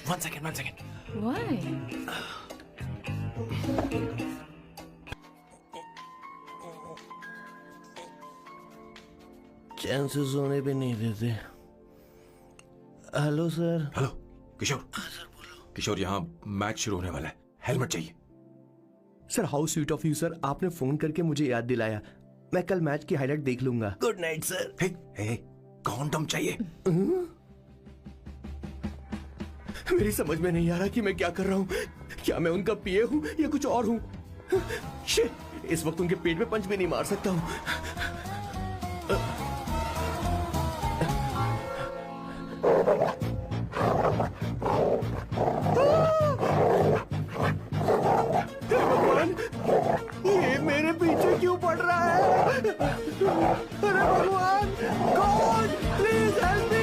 One second. Why? चैन से सोने भी नहीं देते। Hello sir. हेलो किशोर। किशोर, यहाँ मैच शुरू होने वाला है, हेलमेट चाहिए। Sir how sweet of you sir, आपने फोन करके मुझे याद दिलाया। मैं कल मैच की हाईलाइट देख लूंगा। Good night sir. Hey, condom चाहिए। मेरी समझ में नहीं आ रहा कि मैं क्या कर रहा हूँ। क्या मैं उनका पीए हूँ या कुछ और हूँ? शिट, इस वक्त उनके पेट में पंच भी नहीं मार सकता हूँ। भगवान, ये मेरे पीछे क्यों पड़ रहा है? अरे भगवान, गॉड प्लीज हेल्प मी।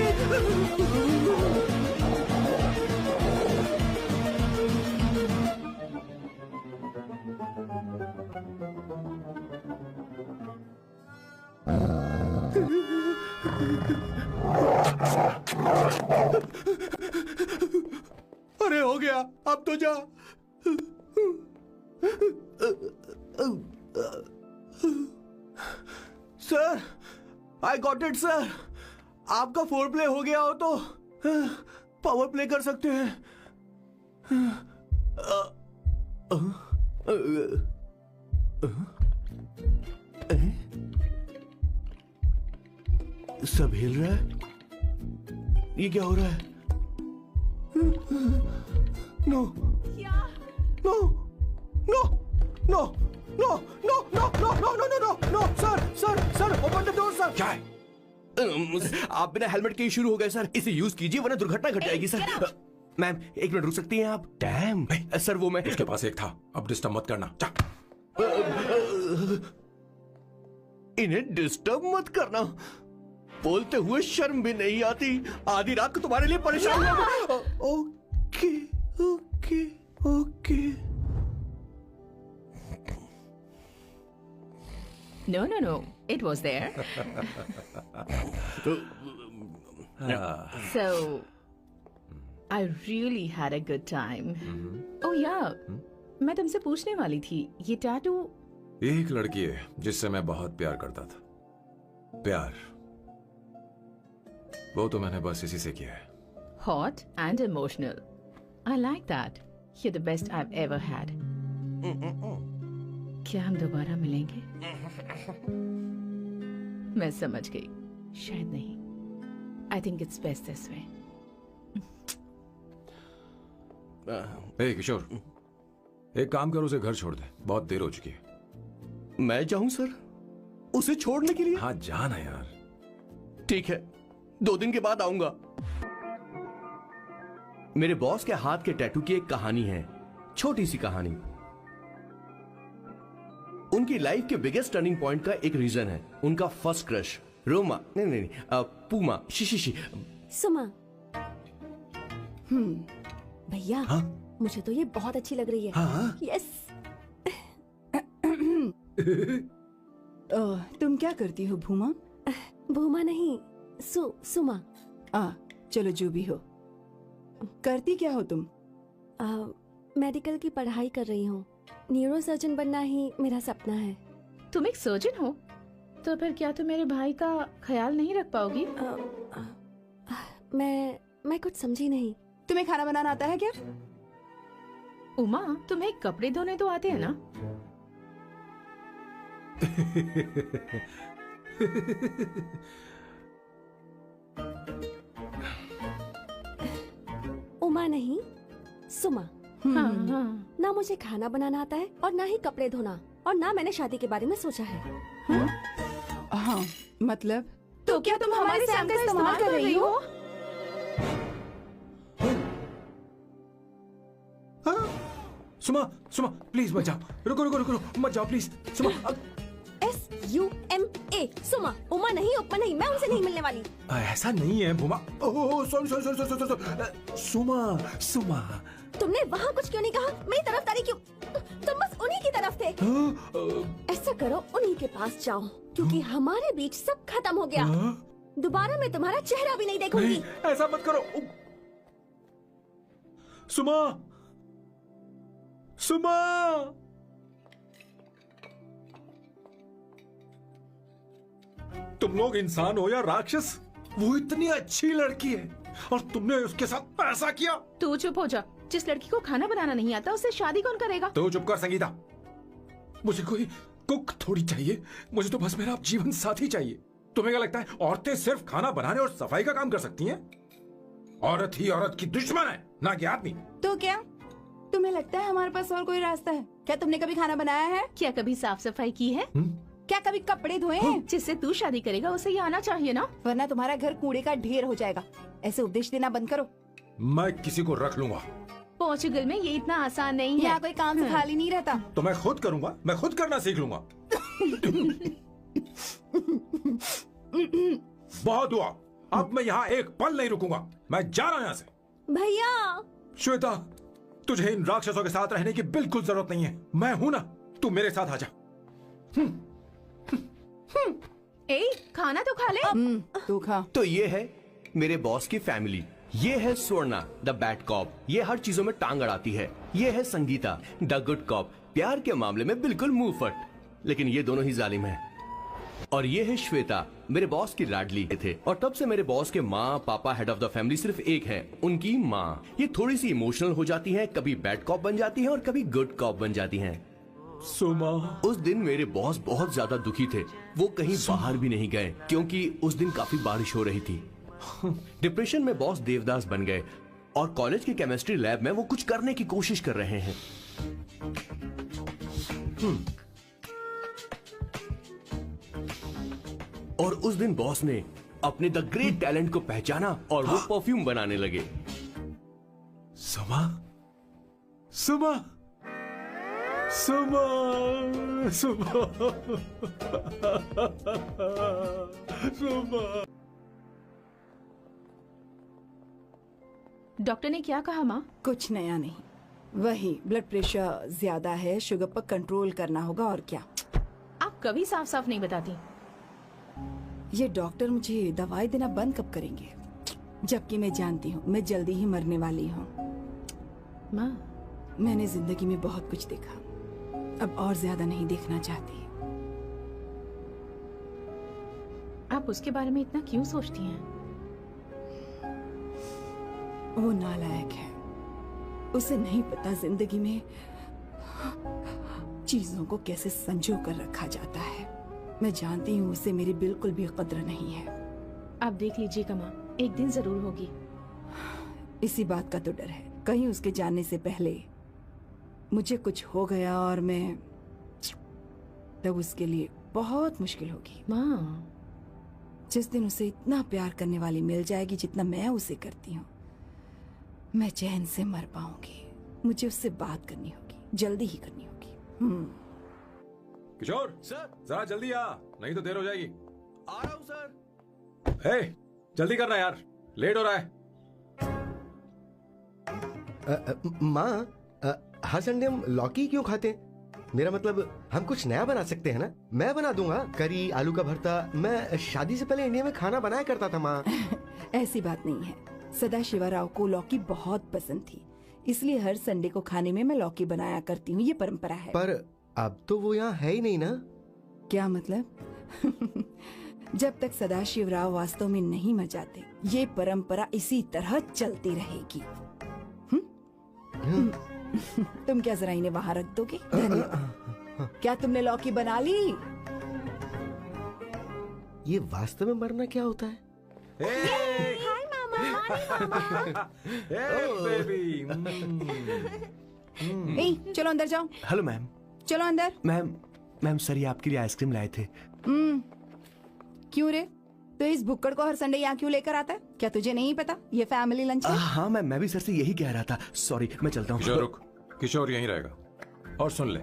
अरे हो गया, अब तो जा। Sir, I got it sir. आपका फोर प्ले हो गया हो तो पावर प्ले कर सकते हैं। सब हिल रहा है, ये क्या हो रहा है? No no no no no no no no no no no no sir open the door sir. क्या है? आप बिना हेलमेट के ही शुरू हो गए सर। इसे यूज कीजिए वरना दुर्घटना घट जाएगी सर। मैम एक मिनट रुक सकती हैं आप? डैम सर, वो मैं उसके पास एक था, अब डिस्टर्ब मत करना। इन्हें डिस्टर्ब मत करना। बोलते हुए शर्म भी नहीं आती। आधी रात को तुम्हारे लिए परेशान हो। Okay okay okay. No. It was there. So, I really had a good time. Oh yeah, मैं तुमसे पूछने वाली थी, ये टैटू। एक लड़की है जिससे मैं बहुत प्यार करता था। प्यार, वो तो मैंने बस इसी से किया है। Hot and emotional. I like that. You're the best I've ever had. क्या हम दोबारा मिलेंगे? मैं समझ गई, शायद नहीं। I think it's best this way. ए किशोर, एक काम कर, उसे घर छोड़ दे, बहुत देर हो चुकी है। मैं जाऊं सर उसे छोड़ने के लिए? हाँ जाना यार। ठीक है, 2 दिन के बाद आऊंगा। मेरे बॉस के हाथ के टैटू की एक कहानी है, छोटी सी कहानी। उनकी लाइफ के बिगेस्ट टर्निंग पॉइंट का एक रीजन है उनका फर्स्ट क्रश रोमा, नहीं, पूमा, शी। सुमा। भैया, हाँ? मुझे तो ये बहुत अच्छी लग रही है। हाँ? यस। तुम क्या करती हो भूमा? भूमा नहीं, सुमा। चलो जो भी हो। करती क्या हो तुम? मेडिकल की पढ़ाई कर रही हूँ। न्यूरो सर्जन बनना ही मेरा सपना है। तुम एक सर्जन हो, तो फिर क्या तुम मेरे भाई का ख्याल नहीं रख पाओगी? मैं कुछ समझी नहीं। तुम्हें खाना बनाना आता है क्या? उमा, तुम्हें कपड़े धोने तो आते हैं ना? उमा नहीं, सुमा। हाँ। ना मुझे खाना बनाना आता है और ना ही कपड़े धोना, और ना मैंने शादी के बारे में सोचा है। हाँ, मतलब? तो क्या तुम हमारे सैम का इस्तेमाल कर रही हो? सुमा प्लीज मत जाओ। रुको मत जाओ प्लीज। सुमा। SUMA, सुमा। उमा नहीं, उपमा नहीं, मैं उनसे नहीं मिलने वाली। ऐसा नहीं है भूमा। सॉरी। सुमा। तुमने वहाँ कुछ क्यों नहीं कहा? मेरी तरफदारी क्यों? तुम बस उन्हीं की तरफ थे। ऐसा करो, उन्हीं के पास जाओ, क्योंकि हमारे बीच सब खत्म हो गया। दोबारा मैं तुम्हारा चेहरा भी नहीं देखूंगी। ऐसा मत करो। सुमा, सुमा। तुम लोग इंसान हो या राक्षस? वो इतनी अच्छी लड़की है और तुमने उसके साथ ऐसा किया। तू चुप हो जा। जिस लड़की को खाना बनाना नहीं आता उससे शादी कौन करेगा? तो चुप कर संगीता। मुझे कोई कुक थोड़ी चाहिए, मुझे तो बस मेरा जीवन साथी चाहिए। तुम्हें क्या लगता है औरतें सिर्फ खाना बनाने और सफाई का काम कर सकती हैं? औरत ही औरत की दुश्मन है, ना कि आदमी। तो क्या तुम्हें लगता है हमारे पास और कोई रास्ता है? क्या तुमने कभी खाना बनाया है? क्या कभी साफ सफाई की है? क्या कभी कपड़े धोए हैं? जिससे तू शादी करेगा उसे ये आना चाहिए ना। वरना तुम्हारा घर कूड़े का ढेर हो जाएगा। ऐसे उपदेश देना बंद करो। मैं किसी को रख लूंगा। पोर्चुगल में ये इतना आसान नहीं है। यहाँ कोई काम से खाली नहीं रहता। तो मैं खुद करूंगा, मैं खुद करना सीख लूंगा। बहुत हुआ, अब मैं यहाँ एक पल नहीं रुकूंगा। मैं जा रहा हूँ यहाँ से। भैया श्वेता, तुझे इन राक्षसों के साथ रहने की बिल्कुल जरूरत नहीं है। मैं हूं ना, तू मेरे साथ आ जा। ए, खाना तो खा ले। तू खा। तो ये है मेरे बॉस की फैमिली। ये है स्वर्णा द बैड कॉप, ये हर चीजों में टांग अड़ाती है। ये है संगीता द गुड कॉप, प्यार के मामले में बिल्कुल मुंह फट, लेकिन ये दोनों ही जालिम हैं। और ये है श्वेता, मेरे बॉस की लाडली थे। और तब से मेरे बॉस के माँ पापा हेड ऑफ द फैमिली सिर्फ एक है, उनकी माँ। ये थोड़ी सी इमोशनल हो जाती हैं, कभी बैड कॉप बन जाती हैं और कभी गुड कॉप बन जाती हैं। सुमा, उस दिन मेरे बॉस बहुत ज्यादा दुखी थे। वो कहीं बाहर भी नहीं गए क्योंकि उस दिन काफी बारिश हो रही थी। डिप्रेशन में बॉस देवदास बन गए और कॉलेज की केमिस्ट्री लैब में वो कुछ करने की कोशिश कर रहे हैं। और उस दिन बॉस ने अपने द ग्रेट टैलेंट को पहचाना और वो परफ्यूम बनाने लगे। सुमा, सुमा, सुमा, सुमा, सुमा। डॉक्टर ने क्या कहा माँ? कुछ नया नहीं, वही ब्लड प्रेशर ज्यादा है, शुगर पर कंट्रोल करना होगा। और क्या? आप कभी साफ साफ नहीं बताती। ये डॉक्टर मुझे दवाई देना बंद कब करेंगे? जबकि मैं जानती हूँ मैं जल्दी ही मरने वाली हूँ। माँ, मैंने जिंदगी में बहुत कुछ देखा, अब और ज्यादा नहीं देखना चाहती। आप उसके बारे में इतना क्यों सोचती हैं? वो नालायक है, उसे नहीं पता जिंदगी में चीजों को कैसे संजो कर रखा जाता है। मैं जानती हूँ उसे मेरी बिल्कुल भी कद्र नहीं है। आप देख लीजिएगा माँ, एक दिन जरूर होगी। इसी बात का तो डर है, कहीं उसके जाने से पहले मुझे कुछ हो गया और मैं तब उसके लिए बहुत मुश्किल होगी। माँ, जिस दिन उसे इतना प्यार करने वाली मिल जाएगी जितना मैं उसे करती हूँ, मैं चैन से मर पाऊंगी। मुझे उससे बात करनी होगी, जल्दी ही करनी होगी। किशोर सर, जरा जल्दी आ, नहीं तो देर हो जाएगी। आ रहा हूँ सर। हे, जल्दी करना यार, लेट हो रहा है। माँ, हर संडे हम लौकी क्यों खाते हैं? मेरा मतलब हम कुछ नया बना सकते हैं ना? मैं बना दूंगा करी, आलू का भरता। मैं शादी से पहले इंडिया में खाना बनाया करता था माँ। ऐसी बात नहीं है, सदाशिवराव को लौकी बहुत पसंद थी, इसलिए हर संडे को खाने में मैं लौकी बनाया करती हूँ। ये परंपरा है। पर अब तो वो यहाँ है ही नहीं ना। क्या मतलब? जब तक सदाशिवराव वास्तव में नहीं मर जाते, ये परंपरा इसी तरह चलती रहेगी। तुम क्या जरा इन्हें वहां रख दोगे? धन्यवाद। क्या तुमने लौकी बना ली? ये वास्तव में मरना क्या होता है? हाय मामा। बेबी। ए, चलो अंदर जाओ। Hello ma'am. चलो अंदर। मैम सर, ये आपके लिए आइसक्रीम लाए थे। क्यों रे? तो इस भुक्कड़ को हर संडे यहाँ क्यों लेकर आता है? क्या तुझे नहीं पता ये फैमिली लंच है? हाँ मैम, मैं भी सर से यही कह रहा था। सॉरी, मैं चलता हूँ। किशोर रुक, किशोर यहीं रहेगा। और सुन ले,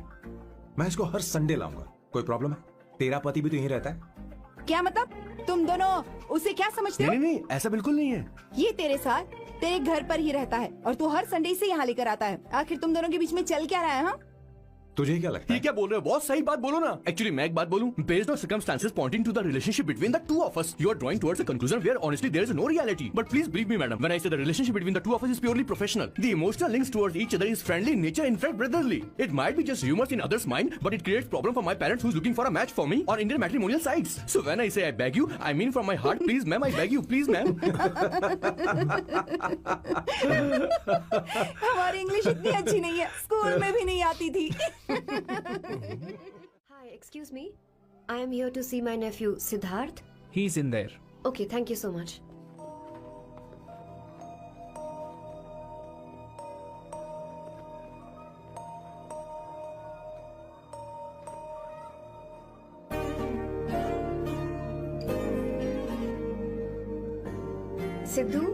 मैं इसको हर संडे लाऊंगा। कोई प्रॉब्लम है? तेरा पति भी तो यहीं रहता है। क्या मतलब? तुम दोनों उसे क्या समझते हो? नहीं, ऐसा बिल्कुल नहीं है। ये तेरे साथ तेरे घर पर ही रहता है और तू हर संडे से यहाँ लेकर आता है। आखिर तुम दोनों के बीच में चल क्या रहा है? हाँ, तुझे क्या लगता ये है? क्या बोल रहे हो बॉस? सही बात बोलो ना. एक्चुअली मैं एक बात बोलूं. Based on circumstances pointing to the relationship between the two of us, you are drawing towards a conclusion where honestly there is no reality. But please believe me, madam, when I say the relationship between the two of us is purely professional. The emotional links towards each other is friendly in nature, in fact brotherly. It might be just rumors in others' mind, but it creates problem for my parents who's looking for a match for me on Indian matrimonial sites. So when I say I beg you, I mean from my heart. Please, ma'am, I beg you, please, ma'am. हमारी English इतनी अच्छी नहीं है, school में भी नहीं आती थी. Hi, excuse me. I am here to see my nephew, Siddharth. He's in there. Okay, thank you so much. Sidhu?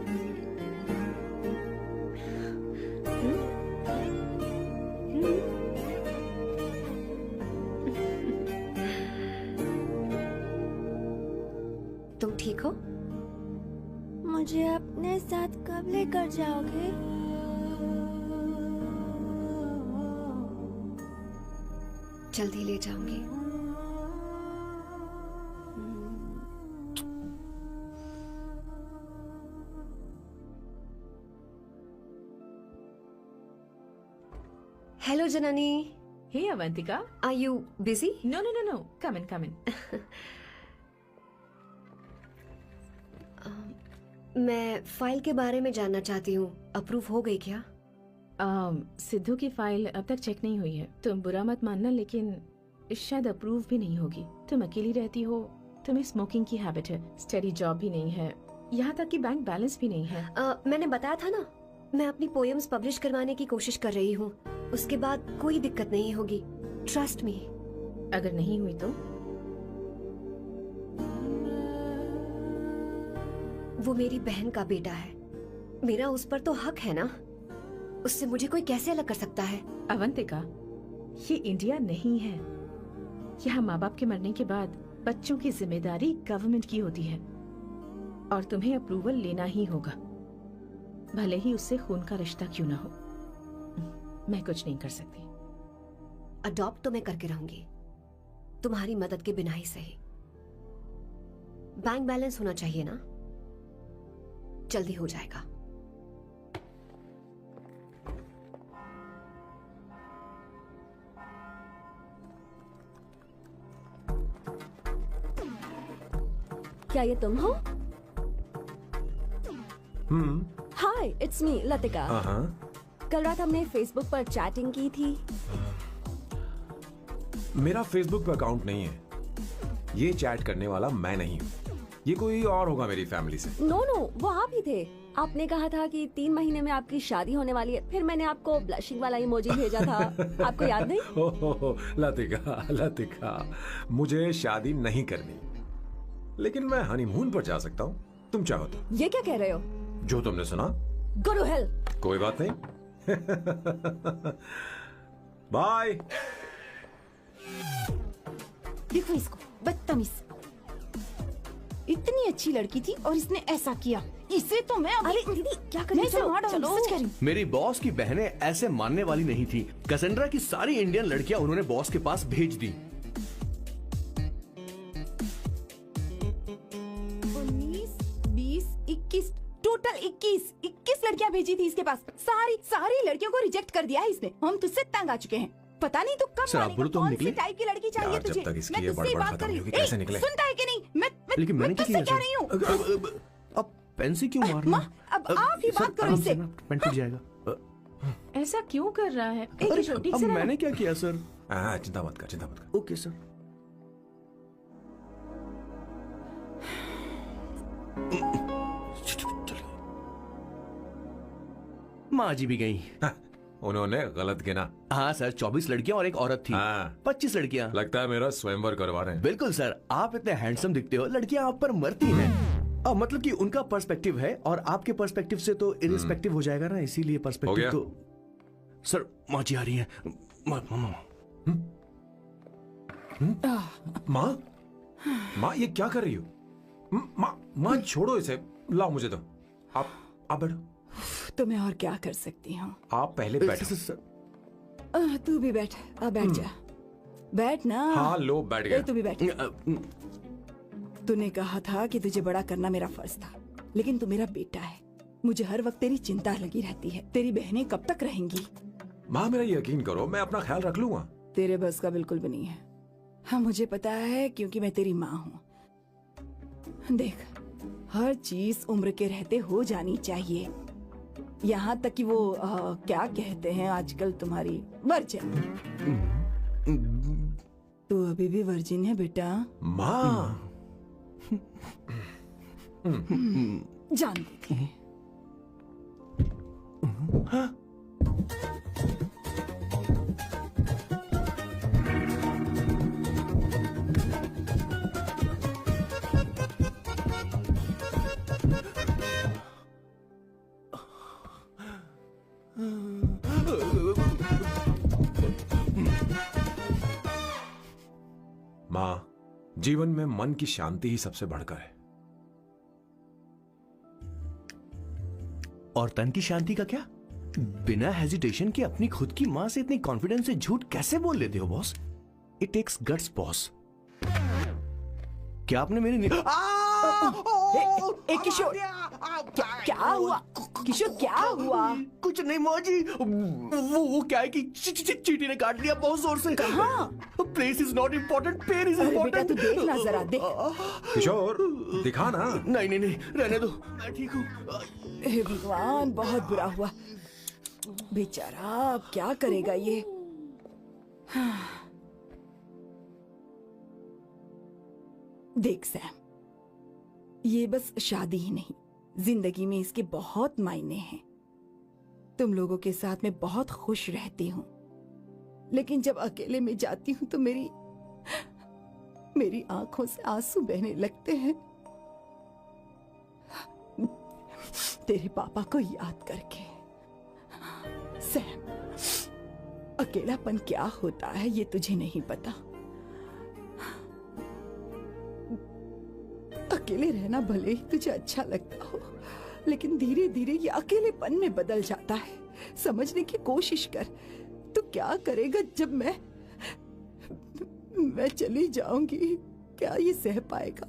तुम ठीक हो? मुझे अपने साथ कब लेकर जाओगे? जल्दी ले जाऊंगी. Hello, Janani. Hey, Avantika. Are you busy? No. Come in. मैं फाइल के बारे में जानना चाहती हूँ. अप्रूव हो गई क्या? सिद्धू की फाइल अब तक चेक नहीं हुई है. तुम बुरा मत मानना, लेकिन शायद अप्रूव भी नहीं होगी. तुम अकेली रहती हो, तुम्हें स्मोकिंग की हैबिट है, स्टडी जॉब भी नहीं है, यहाँ तक कि बैंक बैलेंस भी नहीं है. मैंने बताया था ना, मैं अपनी पोएम्स पब्लिश करवाने की कोशिश कर रही हूँ. उसके बाद कोई दिक्कत नहीं होगी. Trust me. अगर नहीं हुई तो? वो मेरी बहन का बेटा है. मेरा उस पर तो हक है ना. उससे मुझे कोई कैसे अलग कर सकता है? अवंतिका, ये इंडिया नहीं है. यहाँ माँ बाप के मरने के बाद बच्चों की जिम्मेदारी गवर्नमेंट की होती है और तुम्हें अप्रूवल लेना ही होगा, भले ही उससे खून का रिश्ता क्यों ना हो. मैं कुछ नहीं कर सकती. अडॉप्ट तो मैं करके रहूंगी, तुम्हारी मदद के बिना ही सही. बैंक बैलेंस होना चाहिए ना. जल्दी हो जाएगा. क्या ये तुम हो? हाय, इट्स मी लतिका. कल रात हमने फेसबुक पर चैटिंग की थी. मेरा फेसबुक पे अकाउंट नहीं है. ये चैट करने वाला मैं नहीं हूँ. ये कोई और होगा मेरी फैमिली से. नो, वो आप ही थे. आपने कहा था कि 3 महीने में आपकी शादी होने वाली है. फिर मैंने आपको ब्लशिंग वाला इमोजी भेजा था. आपको याद नहीं? ओहो, लतिका, मुझे शादी नहीं करनी, लेकिन मैं हनीमून पर जा सकता हूँ. तुम चाहो तो. ये क्या कह रहे हो? जो तुमने सुना. Go to hell. कोई बात नहीं. बाय. देखो इसको, बदतमीज. इतनी अच्छी लड़की थी और इसने ऐसा किया. इसे तो मैं अभी... अरे दीदी, क्या कर मैं रही इसे मार हो? डालूं, सच कह रही हूं. मेरी बॉस की बहनें ऐसे मानने वाली नहीं थी. कैसेंड्रा की सारी इंडियन लड़कियां उन्होंने बॉस के पास भेज दी. 19, 20, 21, टोटल 21 लड़कियां भेजी थी इसके पास. सारी लड़कियों को रिजेक्ट कर दिया है इसने. हम तुझसे तंग आ चुके हैं. पता नहीं तू कब सर, आप मानेगा. बोलो तो हम कौन सी निकले? टाइप की लड़की चाहिए यार, जब तुझे? तक इसकी मैं ये तुझसे ही बड़बड़ बात खत्म कर रही नहीं हूँ. होगी, कैसे ए, निकले? सुनता है कि नहीं? लेकिन मैंने क्या तुझसे किया कह रही हूँ. सर? अब पेंसिल क्यों मार रहे हैं? अब आप ही बात करो इससे. पेंट टूट जाएगा. ऐसा क्यों कर रहा है? अरे, छोटी अब से रहना. मैंने क्या किया सर? चिंता मत कर. Okay sir. माँ जी भी गई. उन्होंने गलत गिना. हाँ सर, 24 लड़कियां और एक औरत थी. हाँ. 25 लड़कियां. लगता है मेरा स्वयंवर करवा रहे हैं. बिल्कुल सर, आप इतने हैंडसम दिखते हो, लड़कियां आप पर मरती हैं. मतलब कि उनका पर्सपेक्टिव है और आपके पर्सपेक्टिव से तो इरिस्पेक्टिव हो जाएगा ना, इसीलिए हो पर्सपेक्टिव गया? तो. सर, माँ जी आ रही है. माँ ये क्या कर रही हो? माँ छोड़ो इसे. लाओ मुझे दो. आप बैठो. तो मैं और क्या कर सकती हूँ? आप पहले बैठो. तू भी बैठ, बैठ जा, बैठ ना। हाँ लो बैठ गया। तू भी बैठ। तूने कहा था कि तुझे बड़ा करना मेरा फर्ज था, लेकिन तू मेरा बेटा है। मुझे हर वक्त तेरी चिंता लगी रहती है। तेरी बहनें कब तक रहेंगी? माँ मेरा यकीन करो, मैं अपना ख्याल रख लूंगा। तेरे बस का बिल्कुल भी नहीं है। हाँ मुझे पता है, क्योंकि मैं तेरी माँ हूँ। देख, हर चीज उम्र के रहते हो जानी चाहिए, यहाँ तक कि वो क्या कहते हैं आजकल तुम्हारी वर्जिन। तू अभी भी वर्जिन है बेटा? माँ जानती थी। माँ, जीवन में मन की शांति ही सबसे बढ़कर है। और तन की शांति का क्या? बिना हेजिटेशन के अपनी खुद की मां से इतनी कॉन्फिडेंस से झूठ कैसे बोल लेते हो boss? It takes guts boss. क्या आपने मेरी किशोर, क्या हुआ? किशोर क्या हुआ? कुछ नहीं मौजी, वो क्या है कि चींटी ने काट लिया बहुत जोर से। कहाँ? Place is not important, pen is अरे बेटा इम्पोर्टेंट। तू देख ना जरा, देख। किशोर दिखा ना। नहीं नहीं नहीं, रहने दो, मैं ठीक हूँ। हे भगवान, बहुत बुरा हुआ बेचारा। अब क्या करेगा ये? देख सैम, ये बस शादी ही नहीं, जिंदगी में इसके बहुत मायने हैं। तुम लोगों के साथ मैं बहुत खुश रहती हूँ, लेकिन जब अकेले में जाती हूँ तो मेरी आंखों से आंसू बहने लगते हैं, तेरे पापा को याद करके। सैम, अकेलापन क्या होता है ये तुझे नहीं पता। अकेले रहना भले ही तुझे अच्छा लगता हो, लेकिन धीरे धीरे ये अकेलेपन में बदल जाता है। समझने की कोशिश कर। तू क्या करेगा जब मैं चली जाऊंगी? क्या ये सह पाएगा?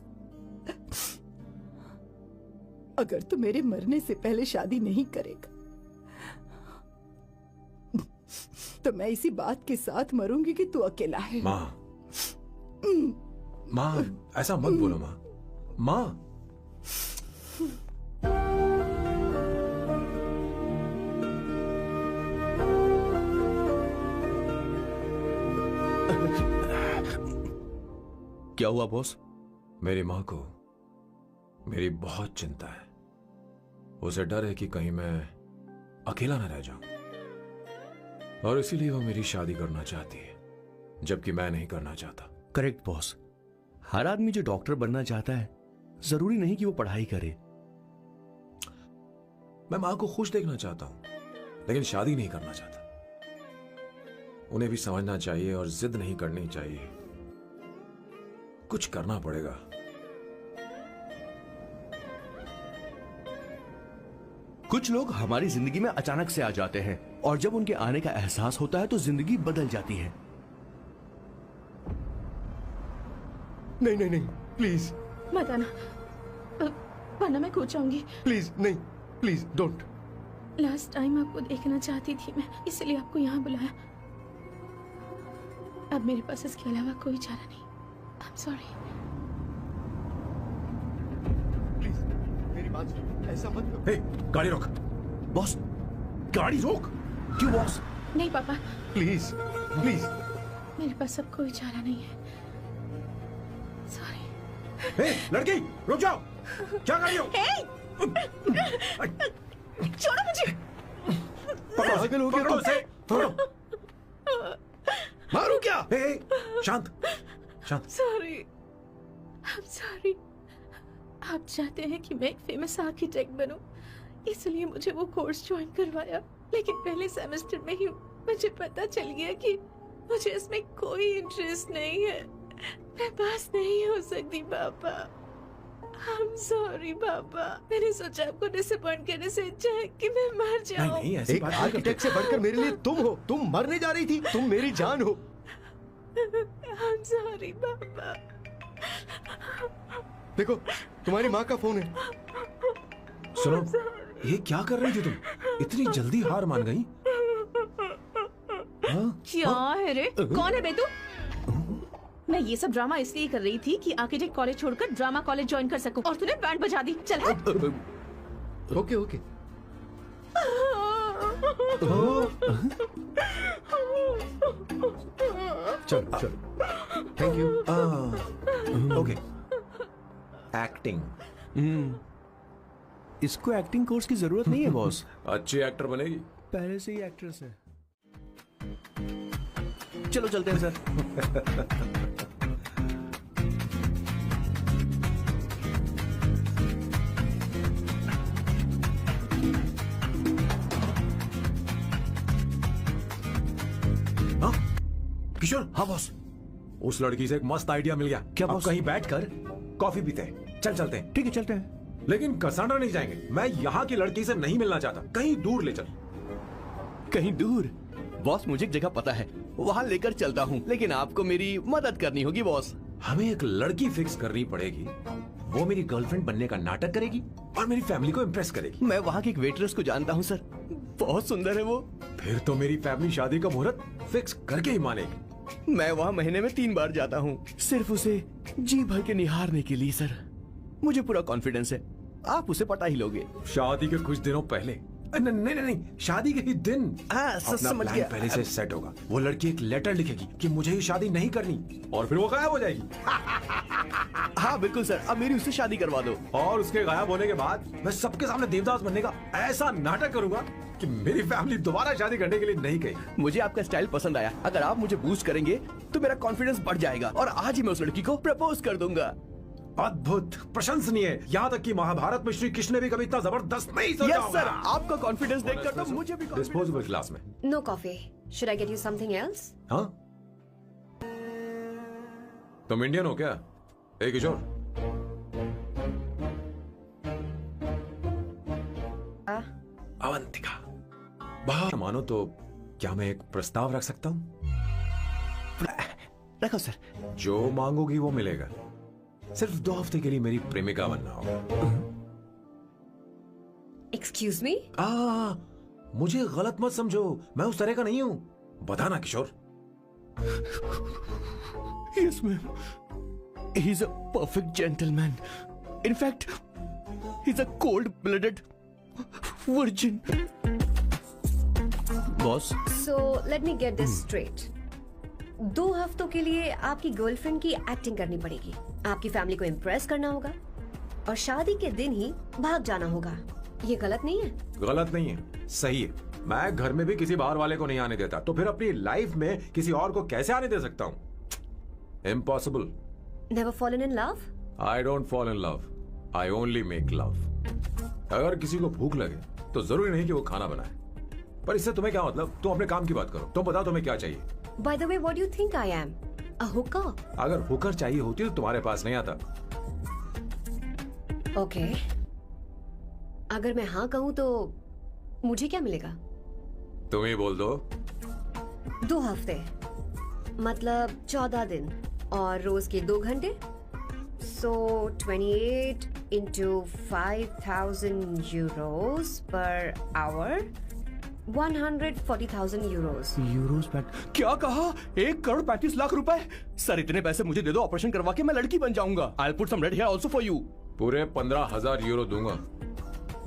अगर तू मेरे मरने से पहले शादी नहीं करेगा तो मैं इसी बात के साथ मरूंगी कि तू अकेला है। माँ, माँ ऐसा मत बोलो माँ। माँ, क्या हुआ बॉस? मेरी माँ को मेरी बहुत चिंता है। उसे डर है कि कहीं मैं अकेला न रह जाऊं, और इसीलिए वो मेरी शादी करना चाहती है, जबकि मैं नहीं करना चाहता। Correct boss. हर आदमी जो डॉक्टर बनना चाहता है, जरूरी नहीं कि वो पढ़ाई करे। मैं माँ को खुश देखना चाहता हूं, लेकिन शादी नहीं करना चाहता। उन्हें भी समझना चाहिए और जिद नहीं करनी चाहिए। कुछ करना पड़ेगा। कुछ लोग हमारी जिंदगी में अचानक से आ जाते हैं, और जब उनके आने का एहसास होता है तो जिंदगी बदल जाती है। नहीं नहीं नहीं, प्लीज मत आना, वरना मैं खो जाऊंगी। प्लीज नहीं, प्लीज डोंट। लास्ट टाइम आपको देखना चाहती थी मैं, इसलिए आपको यहाँ बुलाया। अब मेरे पास इसके अलावा कोई चारा नहीं। आई एम सॉरी। प्लीज मेरी बात सुनो, ऐसा मत करो। हे, गाड़ी रोक। बॉस, गाड़ी रोक। क्यों बॉस? नहीं पापा, प्लीज प्लीज। मेरे पास अब कोई चारा नहीं है। सॉरी। हे, लड़की रुक जाओ। क्या कर रही हो? छोड़ो मुझे। पकड़ो हो गया पकड़ो तुम। उसे, पकड़ो। मारू क्या? हे, शांत शांत। Sorry, I am sorry. आप चाहते हैं कि मैं एक फेमस आर्किटेक्ट बनूं, इसलिए मुझे वो कोर्स ज्वाइन करवाया, लेकिन पहले सेमेस्टर में ही मुझे पता चल गया कि मुझे इसमें कोई इंटरेस्ट नहीं है। मैं पास नहीं हो सकती पापा। I'm sorry पापा, मैंने सोचा आपको डिसअपॉइंट करने से अच्छा है कि मैं मर नहीं जाऊं। नहीं ऐसी एक बात नहीं करते। आर्किटेक्ट से बढ़कर मेरे लिए तुम हो। तुम मरने जा रही थी, तुम मेरी जान हो। I'm sorry पापा। देखो, तुम्हारी माँ का फोन है। सुनो, ये क्या कर रही थी तुम? इतनी जल्दी हार मान गई? हाँ? क्या है रे? कौन है बे तू? मैं ये सब ड्रामा इसलिए कर रही थी कि आर्किटेक्ट कॉलेज छोड़कर ड्रामा कॉलेज ज्वाइन कर सकूं, और तूने बैंड बजा दी। चल हट। Okay okay. चलो चलो। Thank you. ओके। एक्टिंग। इसको एक्टिंग कोर्स की जरूरत नहीं है बॉस। अच्छी एक्टर बनेगी। पहले से ही एक्ट्रेस है। चलो चलते हैं सर। हाँ? किशोर। हाँ बॉस, उस लड़की से एक मस्त आइडिया मिल गया। क्या अब बॉस? कहीं बैठकर कॉफी पीते हैं। चल चलते हैं। ठीक है चलते हैं। लेकिन कसांड्रा नहीं जाएंगे। मैं यहाँ की लड़की से नहीं मिलना चाहता। कहीं दूर ले चल। कहीं दूर? बॉस मुझे एक जगह पता है, वहाँ लेकर चलता हूँ, लेकिन आपको मेरी मदद करनी होगी बॉस। हमें एक लड़की फिक्स करनी पड़ेगी। वो मेरी गर्लफ्रेंड बनने का नाटक करेगी और मेरी फैमिली को इम्प्रेस करेगी। मैं वहाँ की एक वेट्रेस को जानता हूँ सर, बहुत सुंदर है वो। फिर तो मेरी फैमिली शादी का मुहूर्त फिक्स करके ही मानेगी। मैं वहाँ महीने में 3 बार जाता हूँ, सिर्फ उसे जी भर के निहारने के लिए सर। मुझे पूरा कॉन्फिडेंस है आप उसे पटा ही लोगे। शादी के कुछ दिनों पहले। नहीं नहीं नहीं, शादी के ही दिन अपना समझ प्लान गया। पहले से सेट होगा। वो लड़की एक लेटर लिखेगी कि मुझे ही शादी नहीं करनी, और फिर वो गायब हो जाएगी। हाँ बिल्कुल सर, अब मेरी उससे शादी करवा दो। और उसके गायब होने के बाद मैं सबके सामने देवदास बनने का ऐसा नाटक करूंगा कि मेरी फैमिली दोबारा शादी करने के लिए नहीं कहेगी। मुझे आपका स्टाइल पसंद आया। अगर आप मुझे बूस्ट करेंगे तो मेरा कॉन्फिडेंस बढ़ जाएगा और आज ही मैं उस लड़की को प्रपोज कर दूंगा। अद्भुत, प्रशंसनीय। यहाँ तक कि महाभारत में श्री कृष्ण ने भी कभी इतना जबरदस्त नहीं सोचा यस सर, आपका कॉन्फिडेंस देखकर तो मुझे भी डिस्पोजेबल ग्लास में। No coffee. Should I get you something else? हाँ? तुम इंडियन हो क्या? ए किशोर। अवंतिका, बात मानो तो क्या मैं एक प्रस्ताव रख सकता हूँ? रखो सर। जो मांगोगी वो मिलेगा। सिर्फ 2 हफ्ते के लिए मेरी प्रेमिका बनना होगा। Excuse me? मुझे गलत मत समझो, मैं उस तरह का नहीं हूं। बताना किशोर। Yes ma'am. He's a perfect gentleman. In fact, he's a cold-blooded virgin. Boss, So let me get this straight. 2 हफ्तों के लिए आपकी गर्लफ्रेंड की एक्टिंग करनी पड़ेगी, आपकी फैमिली को इम्प्रेस करना होगा, और शादी के दिन ही भाग जाना होगा। ये गलत नहीं है? गलत नहीं है, सही है। मैं घर में भी किसी बाहर वाले को नहीं आने देता, तो फिर अपनी लाइफ में किसी और को कैसे आने दे सकता हूँ? Impossible. Never fallen in love? I don't fall in love. I only make love. अगर किसी को भूख लगे तो जरूरी नहीं कि वो खाना बनाए। पर इससे तुम्हें क्या मतलब? तुम अपने काम की बात करो। तुम बताओ तुम्हें क्या चाहिए? By the way, what do you think I am? A hooker? अगर हुकर चाहिए होती तो तुम्हारे पास नहीं आता। Okay. अगर मैं हाँ कहूँ तो मुझे क्या मिलेगा? तुम ही बोल दो। 2 हफ्ते मतलब 14 दिन और रोज के 2 घंटे। So 28 into 5,000 euros per hour, 140,000 euros. Euros PAT क्या कहा? 1,35,00,000 रुपए? सर इतने पैसे मुझे दे दो, ऑपरेशन करवा के मैं लड़की बन जाऊंगा। I'll put some red hair also for you. पूरे 15,000 यूरो दूंगा।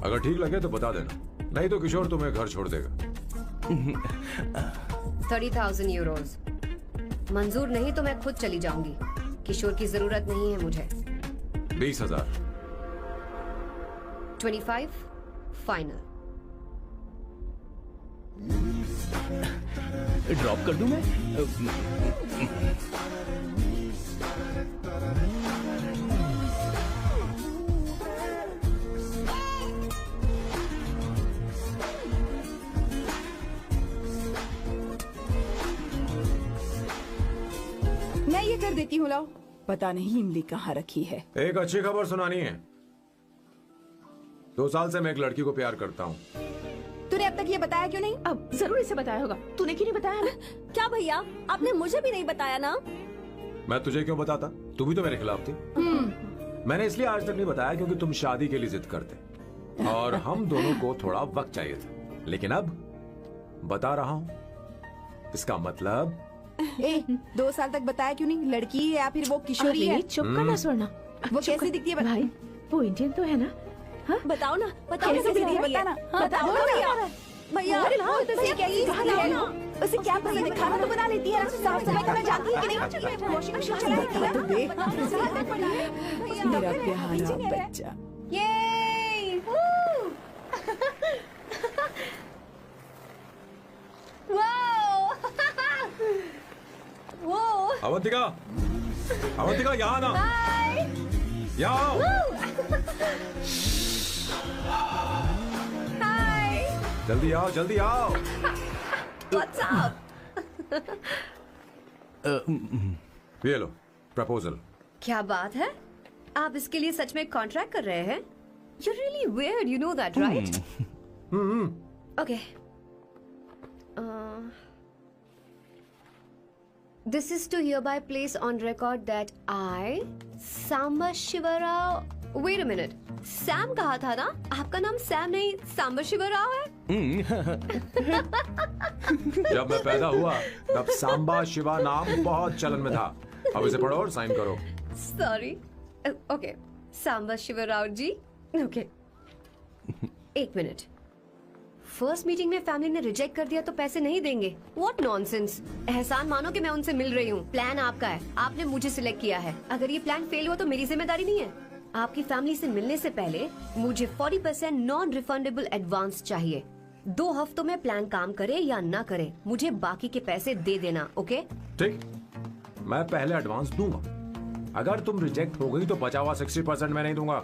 अगर ठीक लगे तो बता देना, नहीं तो किशोर तुम्हें घर छोड़ देगा। 30,000 euros. मंजूर नहीं तो मैं खुद चली जाऊंगी। किशोर की जरूरत नहीं है मुझे। 20,000। 25 फाइनल। ड्रॉप कर दूं मैं? मैं ये कर देती हूँ, लाओ। पता नहीं इमली कहाँ रखी है। एक अच्छी खबर सुनानी है। 2 साल से मैं एक लड़की को प्यार करता हूँ। तूने अब तक ये बताया क्यों नहीं? अब जरूर इसे बताया होगा। तूने क्यों नहीं बताया हमें? क्या भैया, आपने मुझे भी नहीं बताया ना? मैं तुझे क्यों बताता? तू भी तो मेरे खिलाफ थी। मैंने इसलिए आज तक नहीं बताया क्योंकि तुम शादी के लिए जिद करते और हम दोनों को थोड़ा वक्त चाहिए था। लेकिन अब बता रहा हूँ। इसका मतलब 2 साल तक बताया क्यों नहीं? लड़की है या फिर वो किशोरी है? अरे चुप करना स्वर्ण। वो कैसी दिखती है? भाई वो इंडियन तो है ना? हाँ? बताओ ना, बताओ ना कैसी कैसी दिखती है? दिखती है? बताना। बताओ ना भैया। भैया, उसे कैसी दिखती है ना? उसे क्या पसंद है? खाना तो बना लेती है, साफ सफाई करना जानती है कि नहीं? वॉशिंग मशीन चला लेती है? तो देख मेरा प्यारा बच्चा। ये वाओ वो अवंतिका, अवंतिका यहाँ ना, यहाँ आओ। हाय जल्दी आओ, जल्दी आओ। व्हाट्स अप ये लो प्रपोजल। क्या बात है, आप इसके लिए सच में कॉन्ट्रैक्ट कर रहे हैं? You're really weird, you know that, right? Okay. This is to hereby place on record that I, Samba Shivarao. Wait a minute. Sam कहा था ना? आपका नाम सैम नहीं सांबा शिवराव है? जब मैं पैदा हुआ तब सांबा शिवा नाम बहुत चलन में था। अब इसे पढ़ो और साइन करो। Sorry. Okay. सांबा शिवराव जी. Okay. 1 मिनट। फर्स्ट मीटिंग में फैमिली ने रिजेक्ट कर दिया तो पैसे नहीं देंगे? What nonsense. एहसान मानो कि मैं उनसे मिल रही हूँ। प्लान आपका है, आपने मुझे सिलेक्ट किया है। अगर ये प्लान फेल हुआ तो मेरी जिम्मेदारी नहीं है। आपकी फैमिली से मिलने से पहले मुझे 40% नॉन रिफंडेबल एडवांस चाहिए। 2 हफ्तों में प्लान काम करे या ना करे, मुझे बाकी के पैसे दे देना। ओके? ठीक, मैं पहले एडवांस दूंगा। अगर तुम रिजेक्ट हो गई तो बचा हुआ 60% मैं नहीं दूंगा।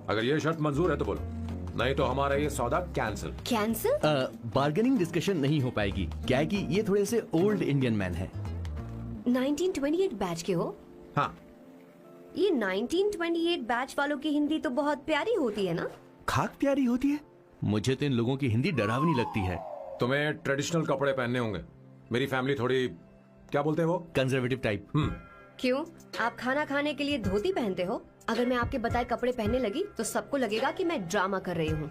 अगर ये शर्त मंजूर है तो बोलो, नहीं तो हमारा ये सौदा कैंसिल। कैंसिल? बार्गेनिंग डिस्कशन नहीं हो पाएगी। क्या है कि ये थोड़े से ओल्ड इंडियन मैन है। 1928 बैच के हो? हाँ। ये 1928 बैच वालों की हिंदी तो बहुत प्यारी होती है ना? खाक प्यारी होती है। मुझे तो इन लोगों की हिंदी डरावनी लगती है। तुम्हें ट्रेडिशनल कपड़े पहनने होंगे। मेरी फैमिली थोड़ी, क्या बोलते हैं वो, कंजर्वेटिव टाइप। क्यों? आप खाना खाने के लिए धोती पहनते हो? अगर मैं आपके बताए कपड़े पहनने लगी तो सबको लगेगा कि मैं ड्रामा कर रही हूँ।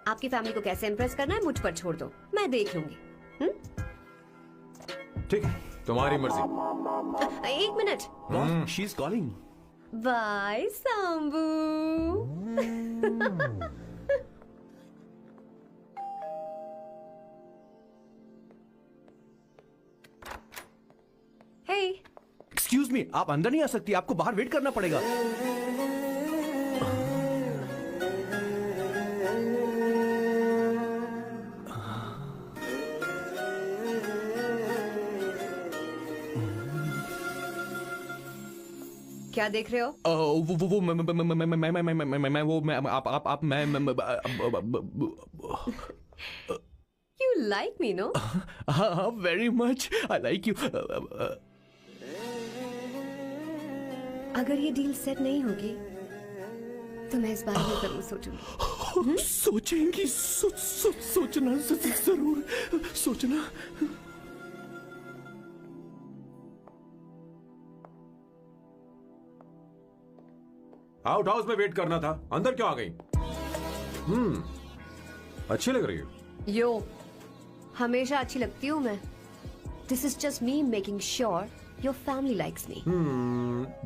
आपकी फैमिली को कैसे इम्प्रेस करना है मुझ पर छोड़ दो, मैं देख लूंगी। ठीक है, तुम्हारी मर्जी। 1 minute. She is calling. Bye Sambu. Hey, excuse me, आप अंदर नहीं आ सकती, आपको बाहर वेट करना पड़ेगा। क्या देख रहे हो? वो मैं वो मैं आप मैं यू लाइक मी नो? हाँ, very much I like you. अगर ये डील सेट नहीं होगी तो मैं इस बारे में जरूर सोचूंगी। सोचेंगी, सोचना जरूर सोचना। आउट हाउस में वेट करना था, अंदर क्यों आ गई? अच्छी लग रही हो। यो, हमेशा अच्छी लगती हूँ मैं। This is just me making sure your family likes me.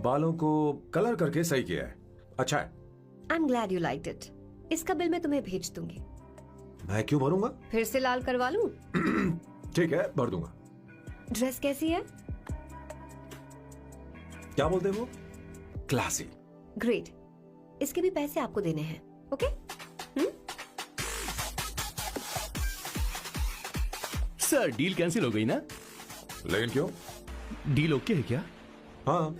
बालों को कलर करके सही किया है, अच्छा है। I am glad you liked it. इसका बिल मैं तुम्हें भेज दूंगी। मैं क्यों भरूंगा? फिर से लाल करवा लूं? ठीक है, भर दूंगा। ड्रेस कैसी है? क्या बोलते हैं वो? क्लासी। ग्रेट। इसके भी पैसे आपको देने हैं। ओके? सर, डील कैंसिल हो गई ना? लेकिन क्यों? डील ओके है क्या? हाँ।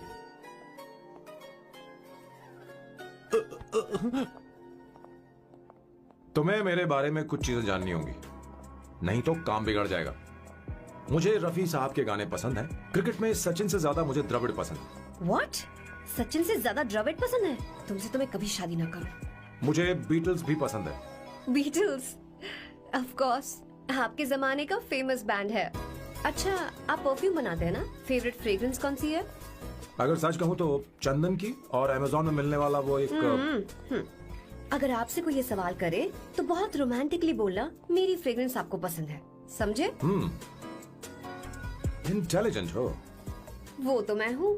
तुम्हें मेरे बारे में कुछ चीजें जाननी होंगी, नहीं तो काम बिगड़ जाएगा। मुझे रफी साहब के गाने पसंद हैं। क्रिकेट में सचिन से ज्यादा मुझे द्रविड़ पसंद है। व्हाट? सचिन से ज्यादा द्रविड पसंद है? तुमसे तो मैं कभी शादी ना करूं। मुझे बीटल्स भी पसंद है। बीटल्स, ऑफ कोर्स, आपके जमाने का फेमस बैंड है। अच्छा, आप परफ्यूम बनाते हैं ना? फेवरेट फ्रेग्रेंस कौन सी है? अगर सच कहूँ तो चंदन की, और अमेजोन में मिलने वाला वो एक अगर आपसे कोई ये सवाल करे तो बहुत रोमांटिकली बोलना मेरी फ्रेग्रेंस आपको पसंद है, समझे? इंटेलिजेंट हो। वो तो मैं हूँ।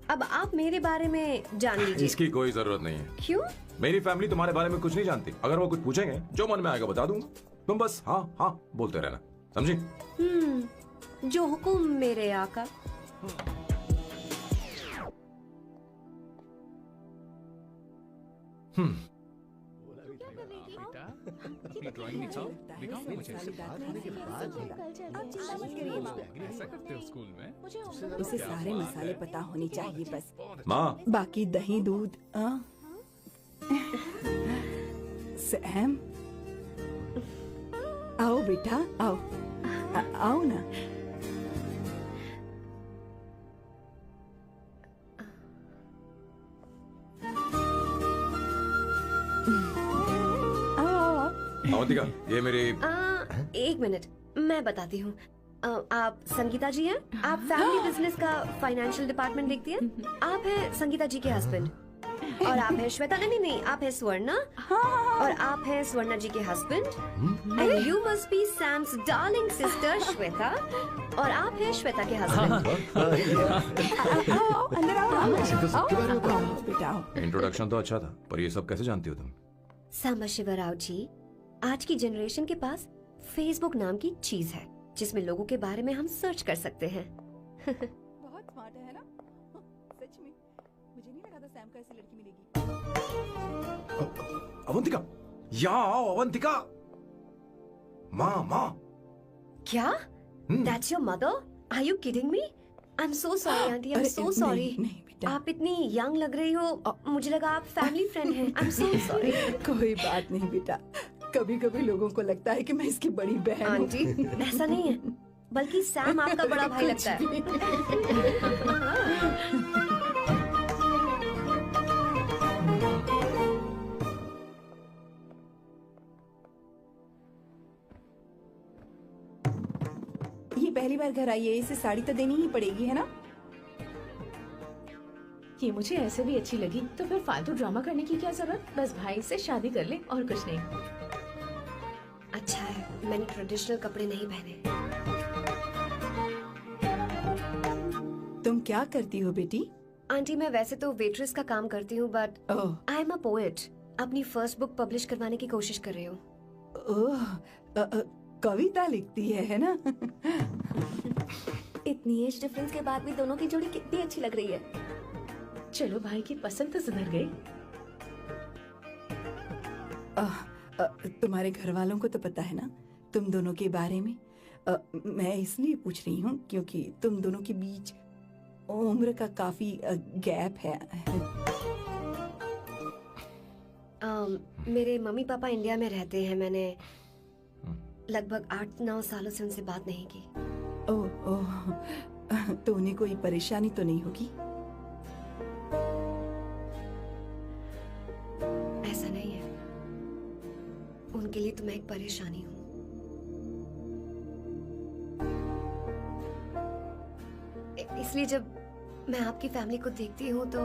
अब आप मेरे बारे में जान लीजिए। इसकी कोई जरूरत नहीं है। क्यों? मेरी फैमिली तुम्हारे बारे में कुछ नहीं जानती। अगर वो कुछ पूछेंगे, जो मन में आएगा बता दूंगा। तुम बस हाँ हाँ बोलते रहना, समझी? जो हुकुम मेरे आका। ड्राइंग दिखाओ, दिखाओ ना मुझे। ऐसा करते हो स्कूल में? उसे सारे मसाले पता होने चाहिए बस। माँ, बाकी दही दूध सैम, आओ बेटा आओ, आओ ना। अवंतिका, ये मेरी एक मिनट, मैं बताती हूँ। आप संगीता जी हैं? आप फैमिली बिजनेस का फाइनेंशियल डिपार्टमेंट देखती हैं? आप हैं संगीता जी के हस्बैंड। और आप हैं श्वेता, नहीं, आप हैं स्वर्णा। और आप हैं स्वर्णा जी के husband. And you must be Sam's darling sister Shweta. और आप हैं श्वेता के हस्बैंड। आओ अंदर आओ, आओ बेटा आओ। इंट्रोडक्शन तो अच्छा था, पर ये सब कैसे जानती हो तुम? सांबा शिवराव जी, आज की जनरेशन के पास फेसबुक नाम की चीज है जिसमें लोगों के बारे में हम सर्च कर सकते हैं। बहुत स्मार्ट है ना? सच में मुझे नहीं लगा था सैम को ऐसी लड़की मिलेगी। अवंतिका, यहाँ आओ अवंतिका। माँ। क्या? That's your mother? Are you kidding me? I'm so sorry, auntie. I'm so sorry. नहीं बेटा, आप इतनी यंग लग रही हो, मुझे लगा आप फैमिली फ्रेंड हैं। I'm so sorry. कोई बात नहीं बेटा। कभी कभी लोगों को लगता है कि मैं इसकी बड़ी बहन हूँ। आंटी, ऐसा नहीं है, बल्कि सैम आपका बड़ा भाई लगता है। ये पहली बार घर आई है, इसे साड़ी तो देनी ही पड़ेगी, है ना? ये मुझे ऐसे भी अच्छी लगी, तो फिर फालतू ड्रामा करने की क्या जरूरत? बस भाई से शादी कर ले और कुछ नहीं। अच्छा है, मैंने ट्रेडिशनल कपड़े नहीं पहने। तुम क्या करती हो बेटी? आंटी, मैं वैसे तो वेट्रेस का काम करती हूँ, but oh I am a poet. अपनी फर्स्ट बुक पब्लिश करवाने की कोशिश कर रही हूँ। ओह, कविता लिखती है ना? इतनी एज डिफरेंस के बाद भी दोनों की जोड़ी कितनी अच्छी लग रही है। चलो, भाई की पसंद तो सुधर गई। तुम्हारे घर वालों को तो पता है ना तुम दोनों के बारे में? मैं इसलिए पूछ रही हूँ क्योंकि तुम दोनों के बीच उम्र का काफी गैप है। मेरे मम्मी पापा इंडिया में रहते हैं। मैंने लगभग 8-9 सालों से उनसे बात नहीं की। ओह, तो उन्हें कोई परेशानी तो नहीं होगी? ऐसा नहीं है, उनके लिए तो मैं एक परेशानी हूँ। इसलिए जब मैं आपकी फैमिली को देखती हूँ तो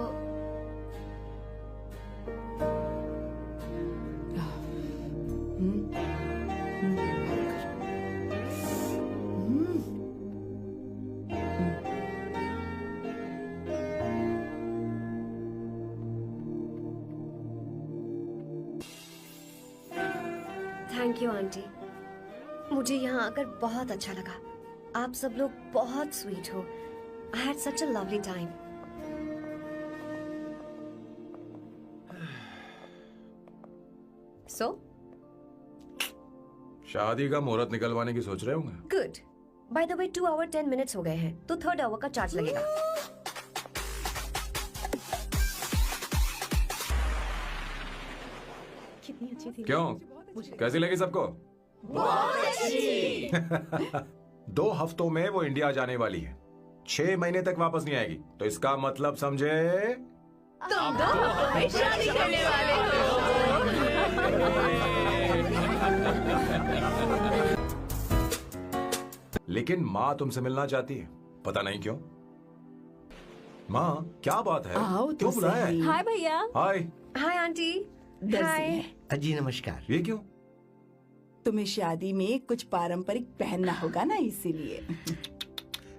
थैंक यू आंटी, मुझे यहाँ आकर बहुत अच्छा लगा। आप सब लोग बहुत स्वीट हो। I had such a lovely time. So? शादी का मुहूर्त निकलवाने की सोच रहे होंगे। Good. By the way, 2 hour 10 minutes हो गए हैं, तो 3rd hour का चार्ज लगेगा। कितनी अच्छी थी। क्यों, कैसी लगी सबको? बहुत अच्छी। 2 हफ्तों में वो इंडिया जाने वाली है। 6 महीने तक वापस नहीं आएगी, तो इसका मतलब समझे तुम दो हमें शादी करने वाले लेकिन माँ तुमसे मिलना चाहती है, पता नहीं क्यों। माँ क्या बात है, आओ तो क्यों बुलाया है? सही। हाय भैया। हाय। Hi aunty. दर्जी हाय। है। जी नमस्कार। ये क्यों? तुम्हें शादी में कुछ पारंपरिक पहनना होगा ना, इसीलिए।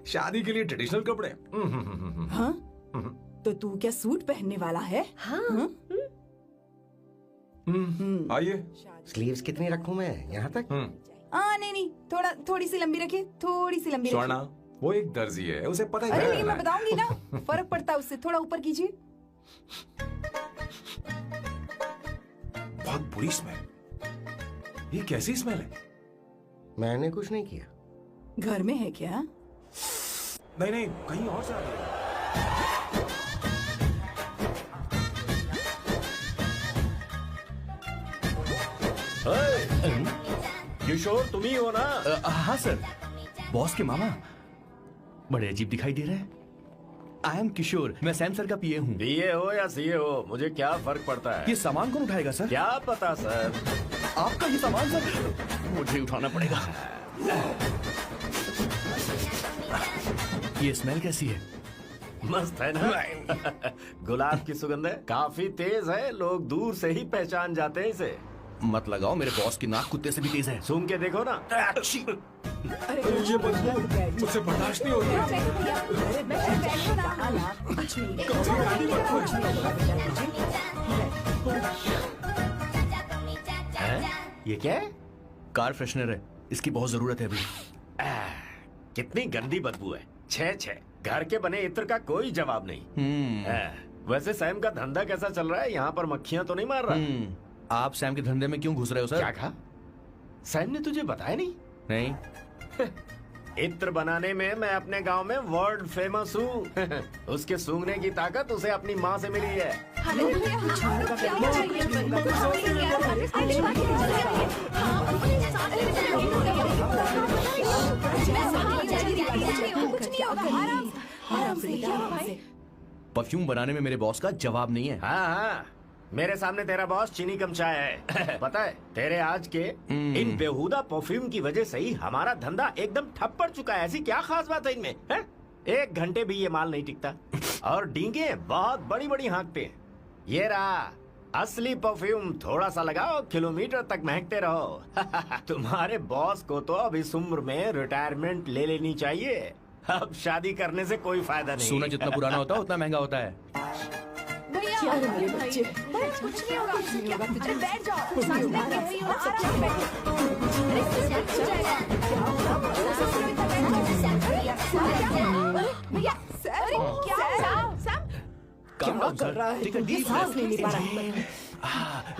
शादी के लिए ट्रेडिशनल कपड़े? हाँ? तो तू क्या सूट पहनने वाला है? हाँ। हाँ? आइए। स्लीव्स कितनी रखूं मैं, यहाँ तक? नहीं, थोड़ी सी लंबी रखिए, थोड़ी सी लंबी स्वर्णा, रखिए। वो एक दर्जी है, उसे पता ही अरे क्या नहीं, मैं करना है। बताऊंगी ना, फर्क पड़ता है उससे। थोड़ा ऊपर कीजिए। बहुत बुरी स्मेल। ये कैसी स्मेल है? मैंने कुछ नहीं किया। घर में है क्या? नहीं नहीं, कहीं और से आ रही है। किशोर तुम ही हो ना? हाँ सर, बॉस के मामा। बड़े अजीब दिखाई दे रहे हैं। आई एम किशोर, मैं सैम सर का पीए हूँ। बीए हो या सीए हो, मुझे क्या फर्क पड़ता है? ये सामान कौन उठाएगा सर? क्या पता सर। आपका ये सामान सर? मुझे उठाना पड़ेगा। ये स्मेल कैसी है? मस्त है ना? गुलाब की सुगंध है, काफी तेज है, लोग दूर से ही पहचान जाते हैं इसे। मत लगाओ, मेरे बॉस की नाक कुत्ते से भी तेज है। सूंघ के देखो ना। अरे ये बदबू मुझसे बर्दाश्त नहीं होती। कुछ नहीं। ये क्या है? कार फ्रेशनर है, इसकी बहुत जरूरत है अभी। कितनी गंदी बदबू है। छे घर के बने इत्र का कोई जवाब नहीं। वैसे सैम का धंधा कैसा चल रहा है? यहाँ पर मक्खियाँ तो नहीं मार रहा? आप सैम के धंधे में क्यों घुस रहे हो सर? क्या कहा? सैम ने तुझे बताया नहीं? नहीं। इत्र बनाने में मैं अपने गांव में वर्ल्ड फेमस हूँ। उसके सूंघने की ताकत उसे अपनी माँ से मिली है। परफ्यूम बनाने में मेरे बॉस का जवाब नहीं है। हाँ, मेरे सामने तेरा बॉस चीनी कम चाय है। पता है, तेरे आज के इन बेहुदा परफ्यूम की वजह से ही हमारा धंधा एकदम ठप पड़ चुका है। ऐसी क्या खास बात है इनमें? है? 1 घंटे भी ये माल नहीं टिकता और डींगे बहुत बड़ी बड़ी हाँकते हैं। ये रहा असली परफ्यूम, थोड़ा सा लगाओ, किलोमीटर तक महकते रहो। तुम्हारे बॉस को तो अब इस उम्र में रिटायरमेंट ले लेनी चाहिए। अब शादी करने से कोई फायदा नहीं। सोना जितना पुराना होता है उतना महंगा होता है। क्या रे मेरे बच्चे? कुछ नहीं होगा, तुझे बैठ जाओ। काम डाउन कर रहा सर, है? ठीक है, डीप सांस नहीं ले पा रहा है।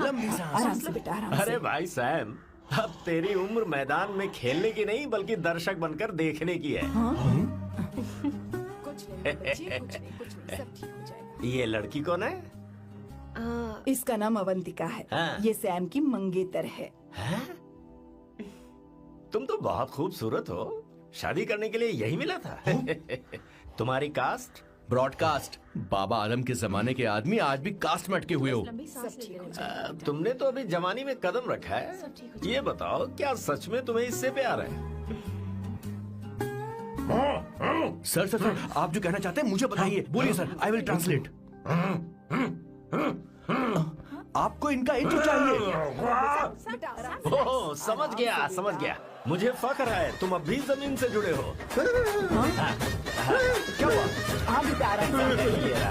लंबी सांस। आराम से बेटा, आराम से। अरे भाई सैम, अब तेरी उम्र मैदान में खेलने की नहीं बल्कि दर्शक बनकर देखने की है। कुछ नहीं बच्चे, कुछ नहीं, सब ठीक हो जाएगा। ये लड़की कौन है? इसका नाम अवंतिका है। हाँ। ये सैम की मंगेतर है। हैं? तुम तो बहुत खूबसूरत हो, शादी करने के लिए यही मिला था। तुम्हारी कास्ट? ब्रॉडकास्ट। बाबा आलम के जमाने के आदमी आज भी कास्ट में अटके हुए हो। तुमने तो अभी जवानी में कदम रखा है। ये बताओ, क्या सच में तुम्हें इससे प्यार है? सर सर सर, आप जो कहना चाहते हैं मुझे बताइए। बोलिए सर, आई विल ट्रांसलेट। आपको इनका इंट्रो चाहिए? ओह, समझ गया। मुझे फख्र है तुम अब भी जमीन से जुड़े हो। क्या हुआ? हाँ बेटा, आराम से। ये रहा।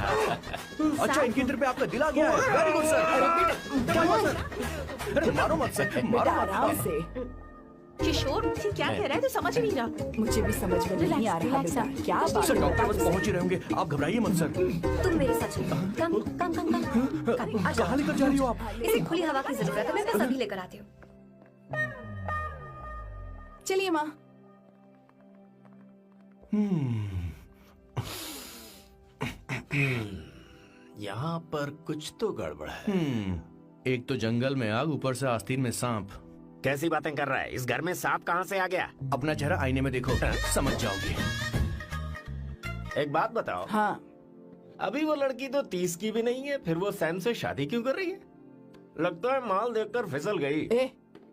अच्छा, इनके इंटर पे आपका दिल आ गया है। Very good sir. क्या हुआ सर? अरे मारो मत सर, बेटा मारो मत। आराम से। किशोर मुझे क्या कह रहा है तो समझ नहीं रहा। मुझे भी समझ में नहीं आ रहा बेटा, क्या बात सर है? डॉक्टर बस पहुंच ही रहे होंगे, आप घबराइए मत सर। तुम मेरे साथ चलो। कम कम कम कम। आ जाओ। कहाँ लेकर जा रही हो आप? इसे खुली हवा की जरूरत है, मैं बस अभी लेकर आती हूँ। चलिए माँ। यहाँ पर कुछ तो गड़बड़ है। एक तो जंगल में आग, ऊपर से आस्तीन में सांप। कैसी बातें कर रहा है? इस घर में सांप कहाँ से आ गया? अपना चेहरा आईने में देखो, समझ जाओगे। एक बात बताओ, हाँ। अभी वो लड़की तो 30 की भी नहीं है, फिर वो सैम से शादी क्यों कर रही है? लगता है माल देखकर फिसल गई। ए,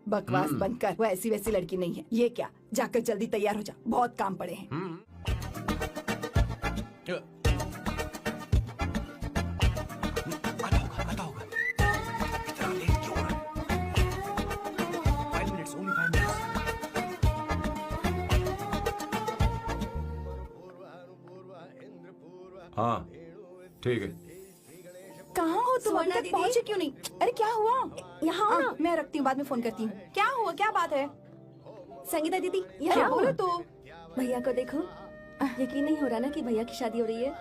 बकवास बंद कर। वो ऐसी वैसी लड़की नहीं है। ये क्या, जाकर जल्दी तैयार हो जा, बहुत काम पड़े हैं। आता होगा। इतना लेट क्यों हो रहा है? 5 minutes, only 5 minutes. हाँ ठीक है। कहाँ हो तुम? अभी सोना तक दीदी। पहुँचे क्यों नहीं? अरे क्या हुआ? यहाँ आओ ना। हाँ, मैं रखती हूँ, बाद में फोन करती हूँ। क्या हुआ, क्या बात है? संगीता दीदी क्या यहाँ आओ। बोलो तो। भैया को देखो, यकीन नहीं हो रहा ना कि भैया की शादी हो रही है।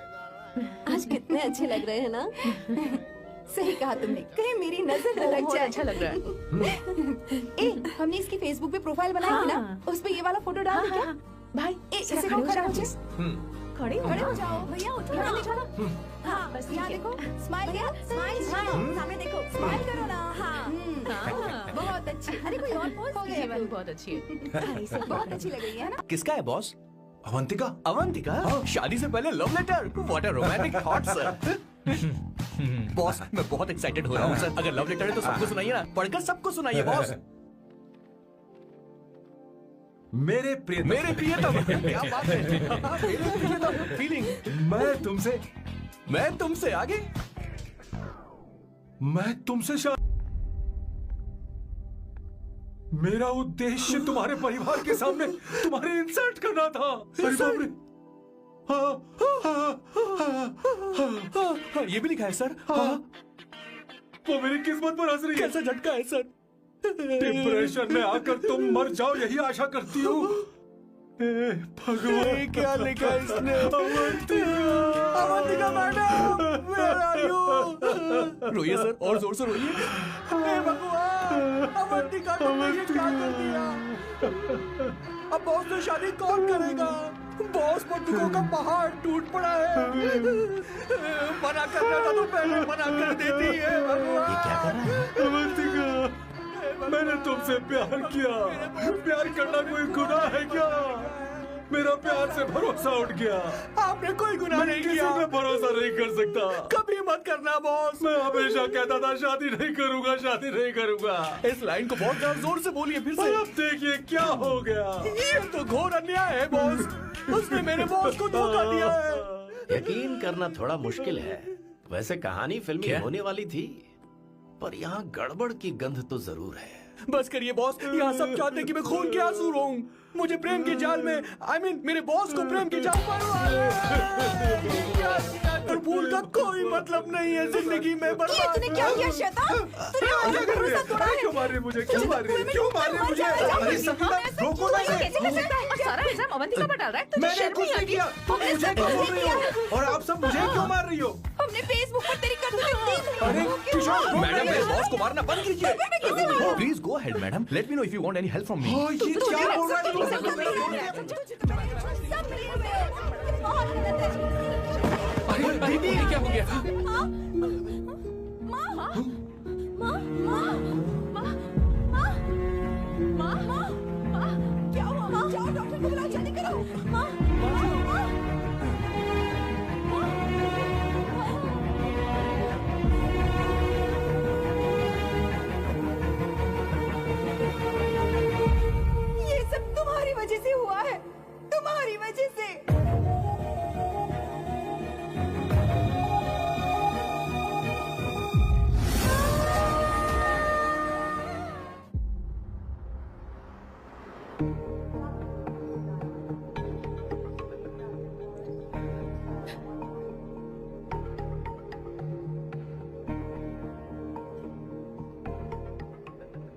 आज कितने अच्छे लग रहे हैं ना। सही कहा तुमने, कहीं मेरी नजर न लग बहुत जाए। अच्छा लग रहा है। ए, हमने इसकी फेसबुक पे प्रोफाइल बनाई है ना, हाँ। उस पे ये वाला फोटो डाल दे क्या? भाई ए, जरा इसे खड़े हो खड़ा जाओ हो please। जाओ। खड़े हो खड़े हो जाओ। जाओ भैया, उठो ना, देखो ना। हाँ, बस यहाँ ठीक है। देखो, स्माइल किया, स्माइल सामने देखो। स्माइल करो ना। हाँ। बहुत अच्छी। अरे कोई और पोज हो ये गया। वाली बहुत अच्छी है। बहुत अच्छी लग रही है ना। किसका है बॉस? अवंतिका। अवंतिका? शादी से पहले love letter? What a romantic thought sir. Boss, मैं बहुत एक्साइटेड हो रहा हूँ सर। अगर लव लेटर है तो सबको सुनाइए ना, पढ़कर सबको सुनाइए बॉस। मेरे प्रियतम, मेरे प्रियतम, क्या बात है? मेरे प्रियतम, फीलिंग। मैं तुमसे आगे। मैं तुमसे मेरा उद्देश्य तुम्हारे परिवार के सामने तुम्हारे इंसल्ट करना था। अरे बाप रे। हाँ, ये भी लिखा है सर। हाँ, वो मेरी किस्मत पर हंस रही है। कैसा झटका है सर? डिप्रेशन में आकर तुम मर जाओ यही आशा करती हूँ। हे भगवान, ये क्या लिखा है इसने? Avantika madam, where are you? रोइए सर, और जोर से रोइए। हे भगवान, अवंतिका तुमने ये क्या कर दिया? अब बॉस से शादी कौन करेगा? बॉस बंदूकों का पहाड़ टूट पड़ा है। मना करना था तो पहले मना कर देती है भगवान। ये क्या कर रहा है? अवंतिका, मैंने तुमसे प्यार किया। प्यार करना कोई गुनाह है क्या? मेरा प्यार से भरोसा उठ गया। आपने कोई गुनाह नहीं किसी किया। पे भरोसा नहीं कर सकता। कभी मत करना बॉस। मैं हमेशा कहता था शादी नहीं करूंगा, शादी नहीं करूंगा। इस लाइन को बहुत ज्यादा जोर से बोलिए फिर से। और अब देखिए क्या हो गया। ये तो घोर अन्याय है बॉस। उसने मेरे बॉस को धोखा दिया है। यकीन करना थोड़ा मुश्किल है। वैसे कहानी फिल्मी क्या? होने वाली थी, पर यहाँ गड़बड़ की गंध तो जरूर है। बस करिए बॉस, यहाँ सब चाहते हैं कि मैं खून के आंसू रोऊं। मुझे प्रेम की जाल में, मेरे बॉस को प्रेम की जाल पर भूल का कोई मतलब नहीं है जिंदगी में। ये तूने क्या किया शैतान? तूने हमारा भरोसा तोड़ा है। क्यों मार रही है मुझे? क्यों मार रही है? क्यों मार रही है मुझे? अरे संगीता, रोको ना इसे। कैसे कर सकता है? और सारा इल्जाम अवंतिका पर डाल रहा है। तुझे मैंने शर्म कुछ नहीं नहीं आती? किया। तुम मुझे क्यों बोल रही हो? और आप सब मुझे क्यों मार रही हो? हमने फेसबुक पर तेरी करतूतें देख ली। अरे किशोर, मैडम, मेरे बॉस को मारना बंद कीजिए। Please go ahead madam, let me know if you want any help from me. हाँ, ये क्या बोल रहा है तू? सब मिले हुए हैं। बहुत गलत है। अरे दीदी, क्या हो गया? माँ, माँ, माँ, माँ, माँ, माँ, माँ, माँ, माँ, क्या हुआ? माँ, जाओ डॉक्टर को बुलाओ, जल्दी करो। माँ, माँ, माँ, ये सब तुम्हारी वजह से हुआ है, तुम्हारी वजह से।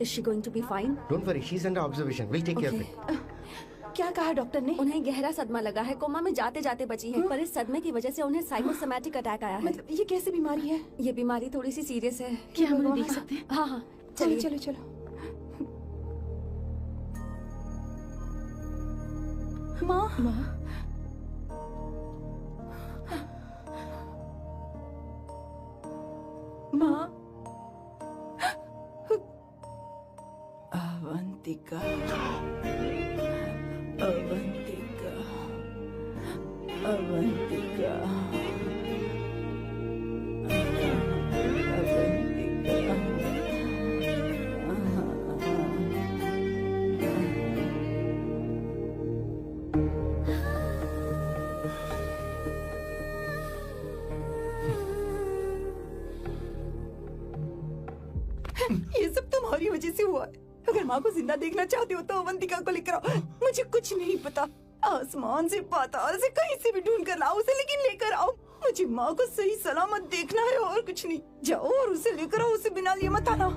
Is she going to be fine? Don't worry, she's under observation. We'll take care of it. क्या कहा डॉक्टर ने? उन्हें गहरा सदमा लगा है, कोमा में जाते जाते बची है, पर इस सदमे की वजह से उन्हें साइकोसोमैटिक अटैक आया है। मतलब ये कैसी बीमारी है? ये बीमारी थोड़ी सी सीरियस है। क्या हम उन्हें देख सकते हैं? हाँ हाँ, चलो चलिए। चलो चलो। माँ, माँ, माँ, अवंतिका, अवंतिका, अवंतिका, ये सब तुम्हारी वजह से हुआ है। अगर माँ को जिंदा देखना चाहते हो तो अवंतिका को लेकर आओ। मुझे कुछ नहीं पता, आसमान से पाताल से कहीं से भी ढूंढ कर लाओ उसे, लेकिन लेकर आओ। मुझे माँ को सही सलामत देखना है और कुछ नहीं। जाओ और उसे लेकर आओ, उसे बिना लिए मत आना।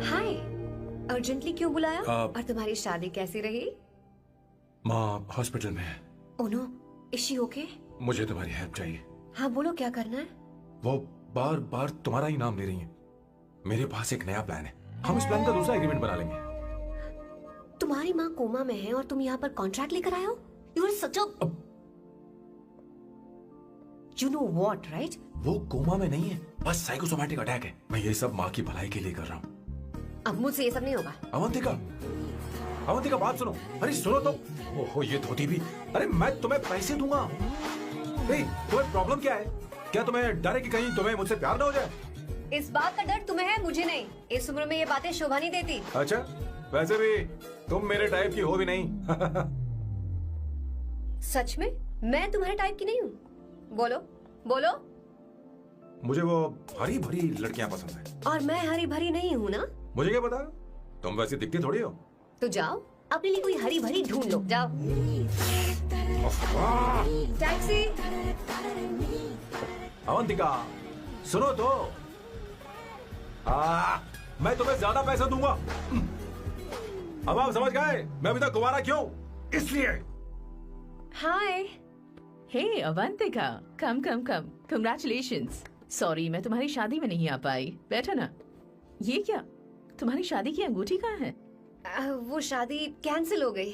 हाय, अर्जेंटली क्यों बुलाया? आप- और तुम्हारी शादी कैसी रही? माँ हॉस्पिटल में है। Oh no, is she okay? मुझे तुम्हारी हेल्प चाहिए। हाँ बोलो, क्या करना है? वो बार बार तुम्हारा ही नाम ले रही है। मेरे पास एक नया प्लान है, हम इस प्लान का दूसरा एग्रीमेंट बना लेंगे। तुम्हारी माँ कोमा में है और तुम यहाँ पर कॉन्ट्रैक्ट लेकर आए हो? You are such a you know what, right? वो कोमा में नहीं है, बस साइकोसोमैटिक अटैक है। मैं ये सब माँ की भलाई के लिए कर रहा हूँ। अब मुझसे ये सब नहीं होगा। अवंतिका, अवंतिका बात सुनो। अरे सुनो तो। ओहो ये धोती भी। अरे मैं तुम्हें पैसे दूंगा। तुम्हें प्रॉब्लम क्या है? क्या तुम्हें डर है कि कहीं तुम्हें मुझसे प्यार ना हो जाए? इस बात का डर तुम्हें है, मुझे नहीं। इस उम्र में ये बातें शोभा नहीं देती। अच्छा, वैसे भी तुम मेरे टाइप की हो भी नहीं। सच में मैं तुम्हारे टाइप की नहीं हूँ? बोलो बोलो। मुझे वो हरी भरी लड़कियां पसंद है। और मैं हरी भरी नहीं हूँ ना? मुझे क्या पता, तुम वैसे दिखती थोड़ी हो। तो जाओ अपने लिए कोई हरी भरी ढूंढ लो, जाओ। टैक्सी। अवंतिका सुनो तो। मैं तुम्हें ज्यादा पैसा दूंगा। अब आप समझ गए मैं अभी तक कुंवारा क्यों? इसलिए। हाय। हे अवंतिका, कम कम कम, कंग्रेचुलेशंस। सॉरी मैं तुम्हारी शादी में नहीं आ पाई। बैठो ना। ये क्या, तुम्हारी शादी की अंगूठी कहाँ है? वो शादी कैंसिल हो गई।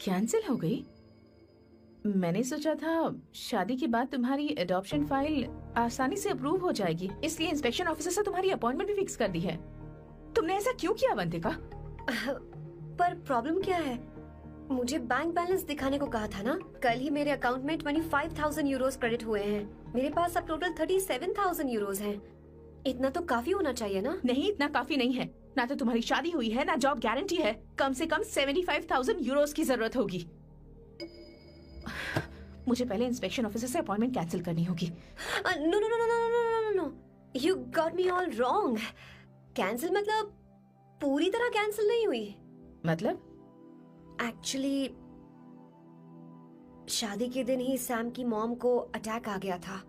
कैंसिल हो गई? मैंने सोचा था शादी के बाद तुम्हारी एडॉप्शन फाइल आसानी से अप्रूव हो जाएगी, इसलिए इंस्पेक्शन ऑफिसर से तुम्हारी अपॉइंटमेंट भी फिक्स कर दी है। तुमने ऐसा क्यों किया अवंतिका? पर प्रॉब्लम क्या है? मुझे बैंक बैलेंस दिखाने को कहा था ना। कल ही मेरे अकाउंट में 25,000 यूरोस क्रेडिट हुए हैं। मेरे पास अब टोटल 37,000 यूरोस हैं। इतना तो काफी होना चाहिए ना? नहीं, इतना काफी नहीं है। ना तो तुम्हारी शादी हुई है, ना जॉब गारंटी है। कम से कम 75,000 यूरोस की जरूरत होगी। मुझे पहले इंस्पेक्शन ऑफिसर से अपॉइंटमेंट कैंसिल करनी होगी। No no no no no no no no, you got me all wrong. Cancel मतलब पूरी तरह कैंसिल नहीं हुई। मतलब? एक्चुअली शादी के दिन ही सैम की मॉम को अटैक आ गया था।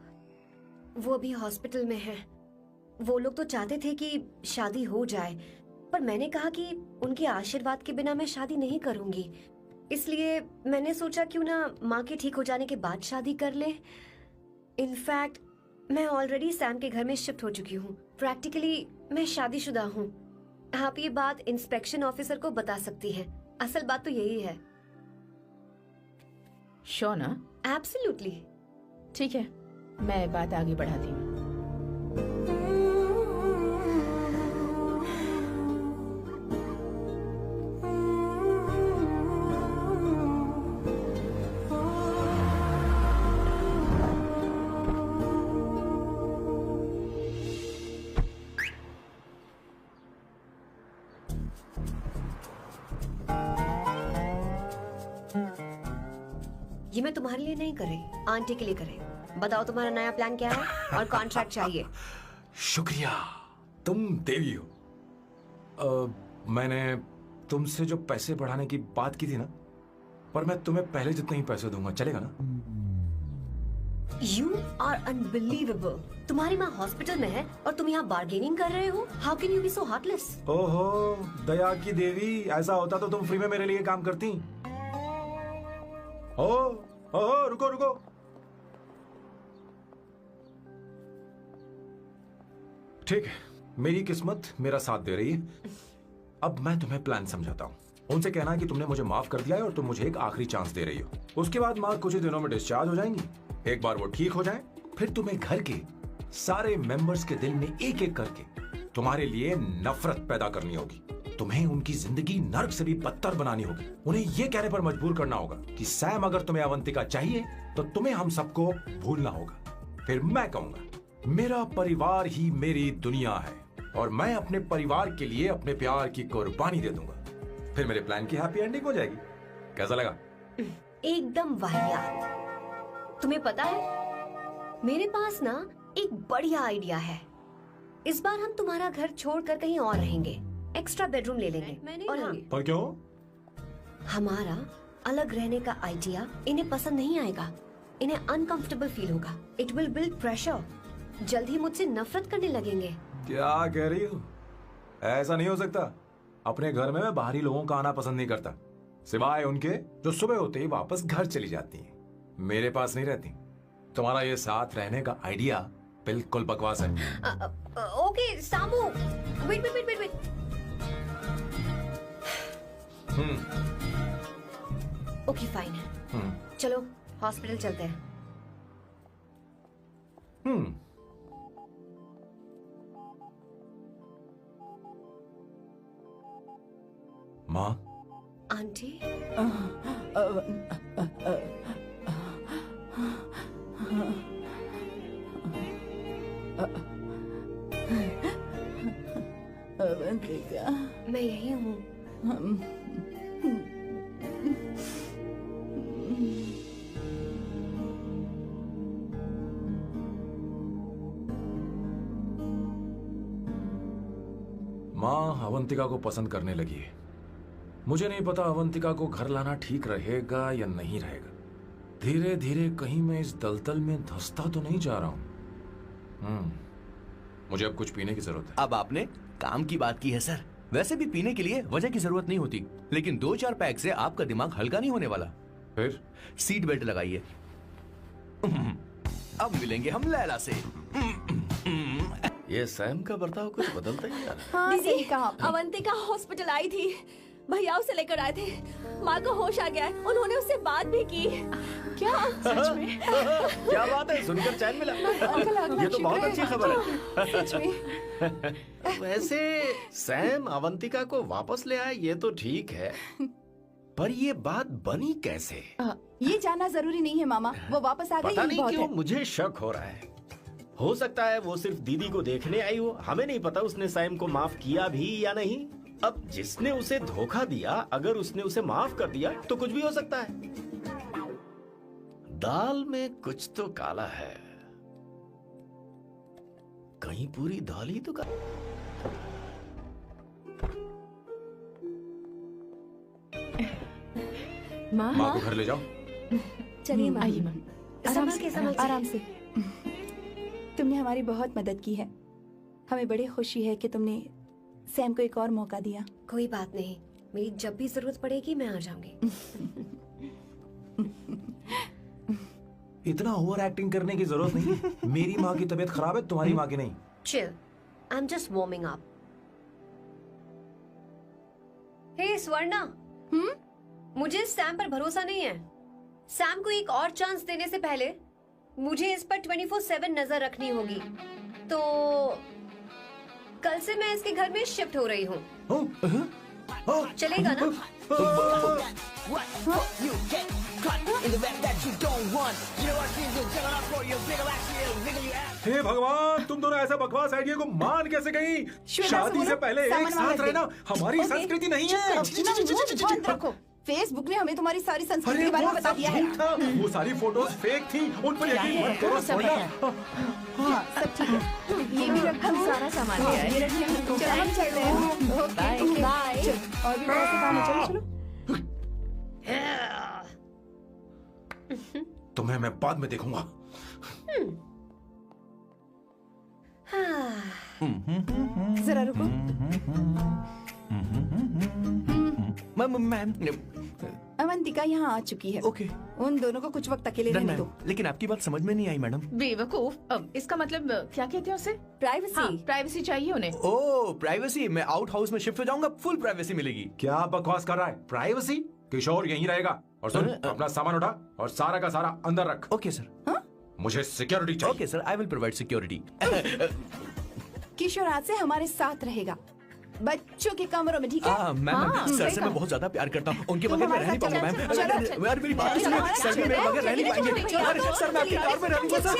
वो अभी हॉस्पिटल में है। वो लोग तो चाहते थे कि शादी हो जाए, पर मैंने कहा कि उनके आशीर्वाद के बिना मैं शादी नहीं करूंगी। इसलिए मैंने सोचा क्यों ना माँ के ठीक हो जाने के बाद शादी कर ले। इनफैक्ट मैं ऑलरेडी सैम के घर में शिफ्ट हो चुकी हूँ। प्रैक्टिकली मैं शादीशुदा हूँ। आप ये बात इंस्पेक्शन ऑफिसर को बता सकती हैं। असल बात तो यही है। श्योर ना? एब्सोल्युटली। ठीक है, मैं बात आगे बढ़ाती हूँ। ये मैं तुम्हारे लिए नहीं कर रही, आंटी के लिए कर रही। बताओ तुम्हारा नया प्लान क्या है और कॉन्ट्रैक्ट चाहिए। शुक्रिया, तुम देवी हो। मैंने तुमसे जो पैसे बढ़ाने की बात की थी ना, पर मैं तुम्हें पहले जितने ही पैसे दूंगा, चलेगा ना? You are unbelievable। तुम्हारी माँ हॉस्पिटल में है और तुम यहाँ बार्गेनिंग कर रहे हो। How can you be so heartless? ओहो दया की देवी, ऐसा होता तो तुम फ्री में मेरे लिए काम करती। ओहो रुको रुको। ठीक है, मेरी किस्मत मेरा साथ दे रही है। अब मैं तुम्हें प्लान समझाता हूँ। उनसे कहना कि तुमने मुझे माफ कर दिया है और तुम मुझे एक आखिरी चांस दे रही हो। उसके बाद माँ कुछ ही दिनों में डिस्चार्ज हो जाएंगी। एक बार वो ठीक हो जाए, फिर तुम्हें घर के सारे मेंबर्स के दिल में एक एक करके तुम्हारे लिए नफरत पैदा करनी होगी। तुम्हें उनकी जिंदगी नर्क से भी बदतर बनानी होगी। उन्हें ये कहने पर मजबूर करना होगा कि सैम अगर तुम्हें अवंतिका चाहिए तो तुम्हें हम सबको भूलना होगा। फिर मैं कहूंगा मेरा परिवार ही मेरी दुनिया है और मैं अपने परिवार के लिए अपने प्यार की कुर्बानी दे दूंगा। फिर मेरे प्लान की हैप्पी एंडिंग हो जाएगी। कैसा लगा? एकदम वाहियात। तुम्हें पता है मेरे पास ना एक बढ़िया आइडिया है। इस बार हम तुम्हारा घर छोड़कर कहीं और रहेंगे, एक्स्ट्रा बेडरूम ले लेंगे। और हाँ, पर क्यों? हमारा अलग रहने का आइडिया इन्हें पसंद नहीं आएगा। इन्हें अनकंफर्टेबल फील होगा। It will build pressure. जल्द ही मुझसे नफरत करने लगेंगे। क्या कह रही हो? ऐसा नहीं हो सकता। अपने घर में मैं बाहरी लोगों का आना पसंद नहीं करता, सिवाय उनके जो सुबह होते ही वापस घर चली जाती हैं। मेरे पास नहीं रहती। तुम्हारा ये साथ रहने का आइडिया बिल्कुल बकवास है। Okay Samu, wait wait wait wait. Okay fine है। चलो हॉस्पिटल चलते हैं। माँ, आंटी, अवंतिका, मैं यही हूँ। माँ अवंतिका को पसंद करने लगी है। मुझे नहीं पता अवंतिका को घर लाना ठीक रहेगा या नहीं रहेगा। धीरे धीरे कहीं मैं इस दलदल में धंसता तो नहीं जा रहा हूँ। मुझे अब कुछ पीने की जरूरत है। अब आपने काम की बात की है सर। वैसे भी पीने के लिए वजह की जरूरत नहीं होती, लेकिन 2-4 पैक से आपका दिमाग हल्का नहीं होने वाला। फिर सीट बेल्ट लगाइए। अब मिलेंगे हम लैला से। ये सैम का बर्ताव कुछ बदलता ही यार। हाँ, सही कहा आपने। अवंतिका हॉस्पिटल आई थी, भैया उसे लेकर आए थे। माँ को होश आ गया है, उन्होंने उससे बात भी की। क्या सच में? क्या बात है, सुनकर चैन मिला। ये तो बहुत अच्छी खबर है। सच में। वैसे सैम अवंतिका को वापस ले आए ये तो ठीक है, पर ये बात बनी कैसे? ये जानना जरूरी नहीं है मामा, वो वापस आ गई पता ही नहीं बहुत क्यों है। मुझे शक हो रहा है। हो सकता है वो सिर्फ दीदी को देखने आई हो। हमें नहीं पता उसने सैम को माफ किया भी या नहीं। अब जिसने उसे धोखा दिया, अगर उसने उसे माफ कर दिया तो कुछ भी हो सकता है। दाल में कुछ तो काला है। कहीं पूरी दाल ही तो माँ, माँ को घर ले जाओ। चलिए माँ। आइए माँ। संभल के, संभल के। आराम से। तुमने हमारी बहुत मदद की है। हमें बड़ी खुशी है कि तुमने सैम को एक और मौका दिया। कोई बात नहीं, मेरी जब भी जरूरत पड़ेगी मैं आ जाऊंगी। इतना ओवर एक्टिंग करने की जरूरत नहीं है। मेरी माँ की तबीयत खराब है, तुम्हारी माँ की नहीं। Chill, I am just warming up. Hey Swarna, मुझे सैम पर भरोसा नहीं है। सैम को एक और चांस देने से पहले मुझे इस पर 24/7 नजर रखनी होगी। तो कल से मैं इसके घर में शिफ्ट हो रही हूँ। चलेगा ना? हे भगवान, तुम दोनों ऐसा बकवास आइडिया को मान कैसे गई? शादी से पहले एक साथ रहना हमारी संस्कृति नहीं है। फेसबुक ने हमें तुम्हारी सारी संस्कृति के बारे में बता दिया है। वो सारी फोटोज फेक थी, उन पर यकीन मत करो सोना। हाँ, सब ठीक है। ये भी रखा सारा सामान लिया है। ये रखिए। चलो हम चलते हैं। Okay, bye. और भी बहुत से काम है। चलो तुम्हें मैं बाद में देखूंगा। जरा रुको। मैम, अवंतिका यहाँ आ चुकी है। ओके। उन दोनों को कुछ वक्त अकेले रहने दो। लेकिन आपकी बात समझ में नहीं आई मैडम। बेवकूफ, अब इसका मतलब क्या कहते हैं उसे? प्राइवेसी। हाँ, प्राइवेसी चाहिए उन्हें। ओह प्राइवेसी। मैं आउट हाउस में शिफ्ट हो जाऊंगा, फुल प्राइवेसी मिलेगी। क्या बकवास कर रहा है? प्राइवेसी? किशोर यहीं रहेगा। और सुन, अपना सामान उठा और सारा का सारा अंदर रख। Okay sir. मुझे सिक्योरिटी चाहिए। Okay sir, I will provide security. Kishore आज से हमारे साथ रहेगा। बच्चों के कमरों में, ठीक है? मैम सर से मैं बहुत ज्यादा प्यार करता हूँ, उनके बगैर मैं रह नहीं पाऊंगा मैम। अरे मेरी बात सुनिए, सर भी मेरे बगैर रह नहीं पाएंगे। अरे सर मैं आपकी कार में रहूंगा सर।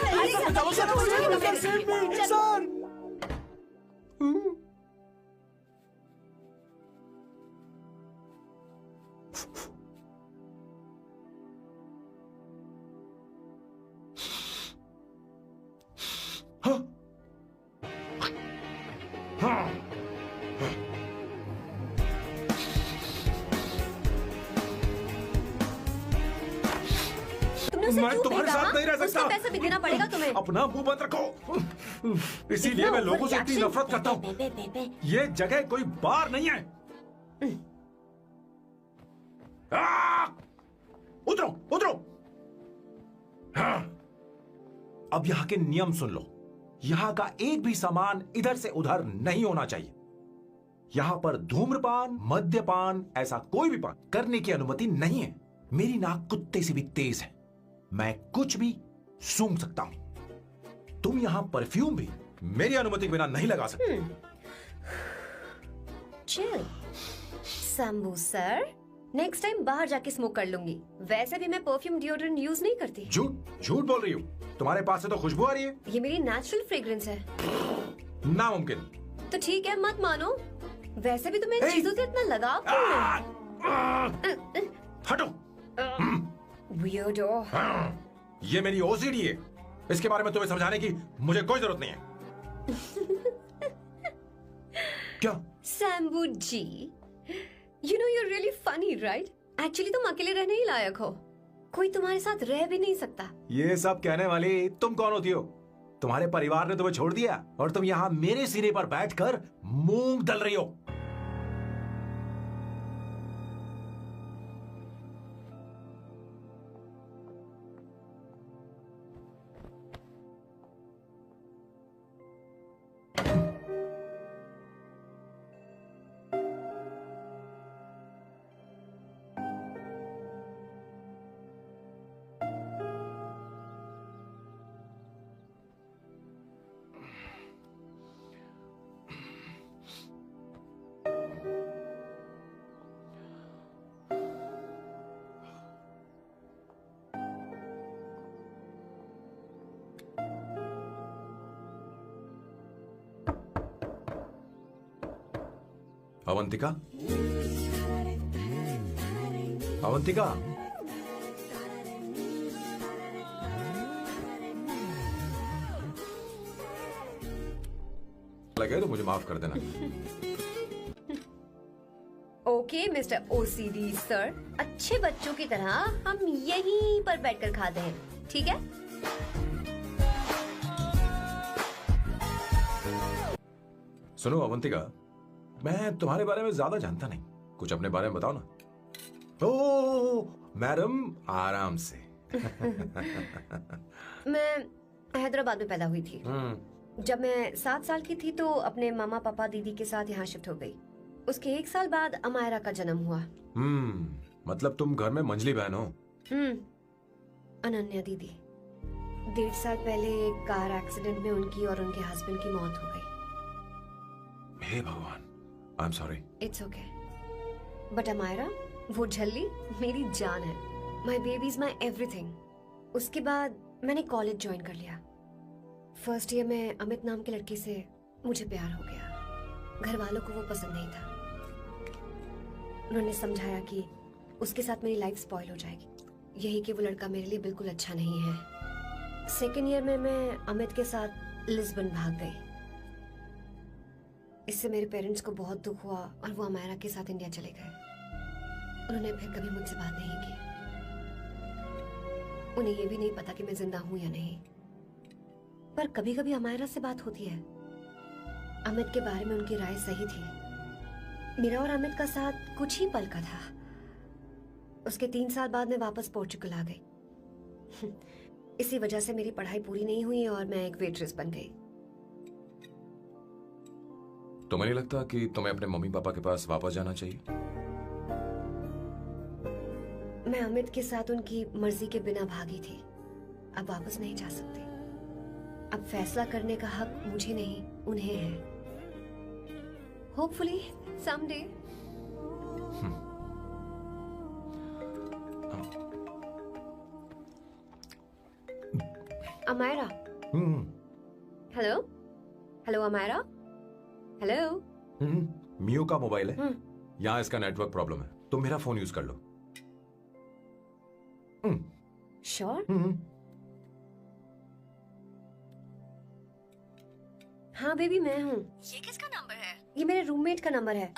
तुमने उसे मैं क्यों तुम्हारे भेजा, साथ नहीं रह उसका सकता। पैसा भी देना पड़ेगा तुम्हें। अपना मुंह बंद रखो। इसीलिए मैं लोगों से इतनी नफरत करता हूँ। ये जगह कोई बार नहीं है। उतरो उतरो। हाँ। अब यहाँ के नियम सुन लो। यहाँ का एक भी सामान इधर से उधर नहीं होना चाहिए। यहाँ पर धूम्रपान, मद्यपान, ऐसा कोई भी पान करने की अनुमति नहीं है। मेरी नाक कुत्ते से भी तेज है, मैं कुछ भी सूंघ सकता हूं। तुम यहाँ परफ्यूम भी मेरी अनुमति के बिना नहीं लगा सकते। Chill Shambhu sir, next time बाहर जाके स्मोक कर लूंगी। वैसे भी मैं परफ्यूम डिओड्रेंट यूज नहीं करती। झूठ झूठ बोल रही हो। तुम्हारे पास से तो खुशबू आ रही है। ये मेरी नेचुरल फ्रेग्रेंस है। नामुमकिन। तो ठीक है, मत मानो। वैसे भी तुम्हें इन चीजों से इतना लगाव क्यों है? हटो। Weirdo। ये मेरी ओसीडी है। इसके बारे में तुम्हें समझाने की मुझे कोई जरूरत नहीं है। क्या? शंभू जी, you know you're really funny, right? Actually तुम अकेले रहने ही लायक हो। कोई तुम्हारे साथ रह भी नहीं सकता। ये सब कहने वाली तुम कौन होती हो? तुम्हारे परिवार ने तुम्हें छोड़ दिया और तुम यहाँ मेरे सिरे पर बैठकर मूंग दल रही हो। अवंतिका, अवंतिका, लगे तो मुझे माफ कर देना। ओके मिस्टर ओसीडी सर, अच्छे बच्चों की तरह हम यहीं पर बैठकर खाते हैं, ठीक है? सुनो अवंतिका, मैं तुम्हारे बारे में ज्यादा जानता नहीं, कुछ अपने बारे में बताओ ना। ओ मैडम, आराम से। मैं हैदराबाद में पैदा हुई थी। जब मैं 7 साल की थी तो अपने मामा पापा दीदी के साथ यहाँ शिफ्ट हो गई। उसके 1 साल बाद अमायरा का जन्म हुआ। मतलब तुम घर में मंझली बहन हो? अनन्या दीदी। 1.5 साल पहले एक कार एक्सीडेंट में उनकी और उनके हस्बैंड की मौत हो गई। हे भगवान, I am sorry. It's okay. But Amaira, वो झल्ली मेरी जान है। My baby is my everything. उसके बाद मैंने कॉलेज ज्वाइन कर लिया। फर्स्ट ईयर में अमित नाम के लड़के से मुझे प्यार हो गया। घर वालों को वो पसंद नहीं था। उन्होंने समझाया कि उसके साथ मेरी लाइफ स्पॉइल हो जाएगी, यही कि वो लड़का मेरे लिए बिल्कुल अच्छा नहीं है। सेकेंड ईयर में मैं अमित के साथ लिस्बन भाग गई। इससे मेरे पेरेंट्स को बहुत दुख हुआ और वो अमायरा के साथ इंडिया चले गए। उन्होंने फिर कभी मुझसे बात नहीं की। उन्हें ये भी नहीं पता कि मैं जिंदा हूं या नहीं। पर कभी कभी अमायरा से बात होती है। अमित के बारे में उनकी राय सही थी। मेरा और अमित का साथ कुछ ही पल का था। उसके 3 साल बाद मैं वापस पोर्चुगल आ गई। इसी वजह से मेरी पढ़ाई पूरी नहीं हुई और मैं एक वेट्रेस बन गई। तुम्हें नहीं लगता कि तुम्हें अपने मम्मी पापा के पास वापस जाना चाहिए? मैं अमित के साथ उनकी मर्जी के बिना भागी थी। अब वापस नहीं जा सकती। अब फैसला करने का हक मुझे नहीं, उन्हें है। Hopefully someday. Amayra, hello hello Amayra, hello. मियो का मोबाइल है, यहाँ इसका नेटवर्क प्रॉब्लम है, तुम मेरा फोन यूज कर लो। श्योर? हाँ बेबी, मैं हूँ। ये किसका नंबर है? ये मेरे रूममेट का नंबर है,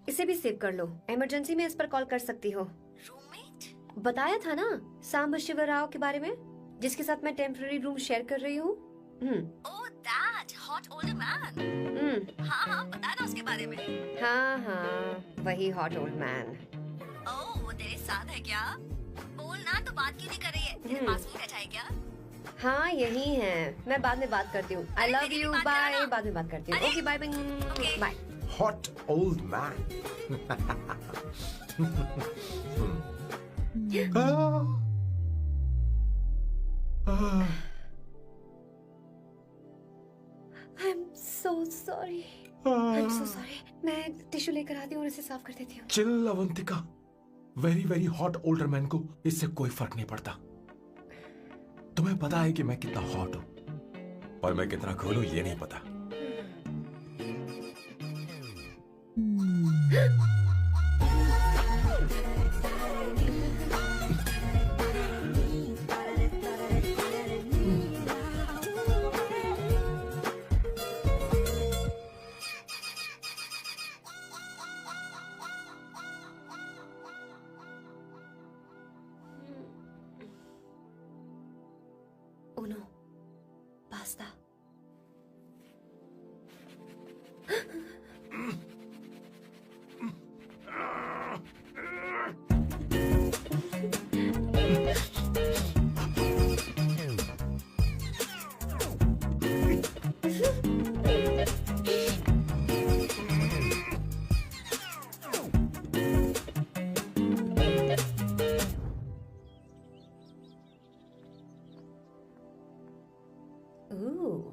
इसे भी सेव कर लो, इमरजेंसी में इस पर कॉल कर सकती हो। रूममेट? बताया था ना सांब शिवराव के बारे में, जिसके साथ मैं टेम्पररी रूम शेयर कर रही हूँ। Oh that hot older man. हाँ हाँ, बता ना उसके बारे में। हाँ हाँ, वही हॉट ओल्ड मैन। ओह, वो तेरे साथ है क्या? बोल ना, तो बात क्यों नहीं कर रही है? तेरे पास में बैठा है क्या? हाँ यही है, मैं बाद में बात करती हूँ। I love you, bye. बाद में बात करती हूँ। Okay bye bye bye. Hot old man. I am so sorry, I am so sorry. मैं टिश्यू लेकर आती हूँ और इसे साफ कर देती हूँ। Chill Avantika, very very hot older man को इससे कोई फर्क नहीं पड़ता। तुम्हें पता है कि मैं कितना हॉट हूं, और मैं कितना कूल हूं ये नहीं पता। Uno, pasta. Ooh.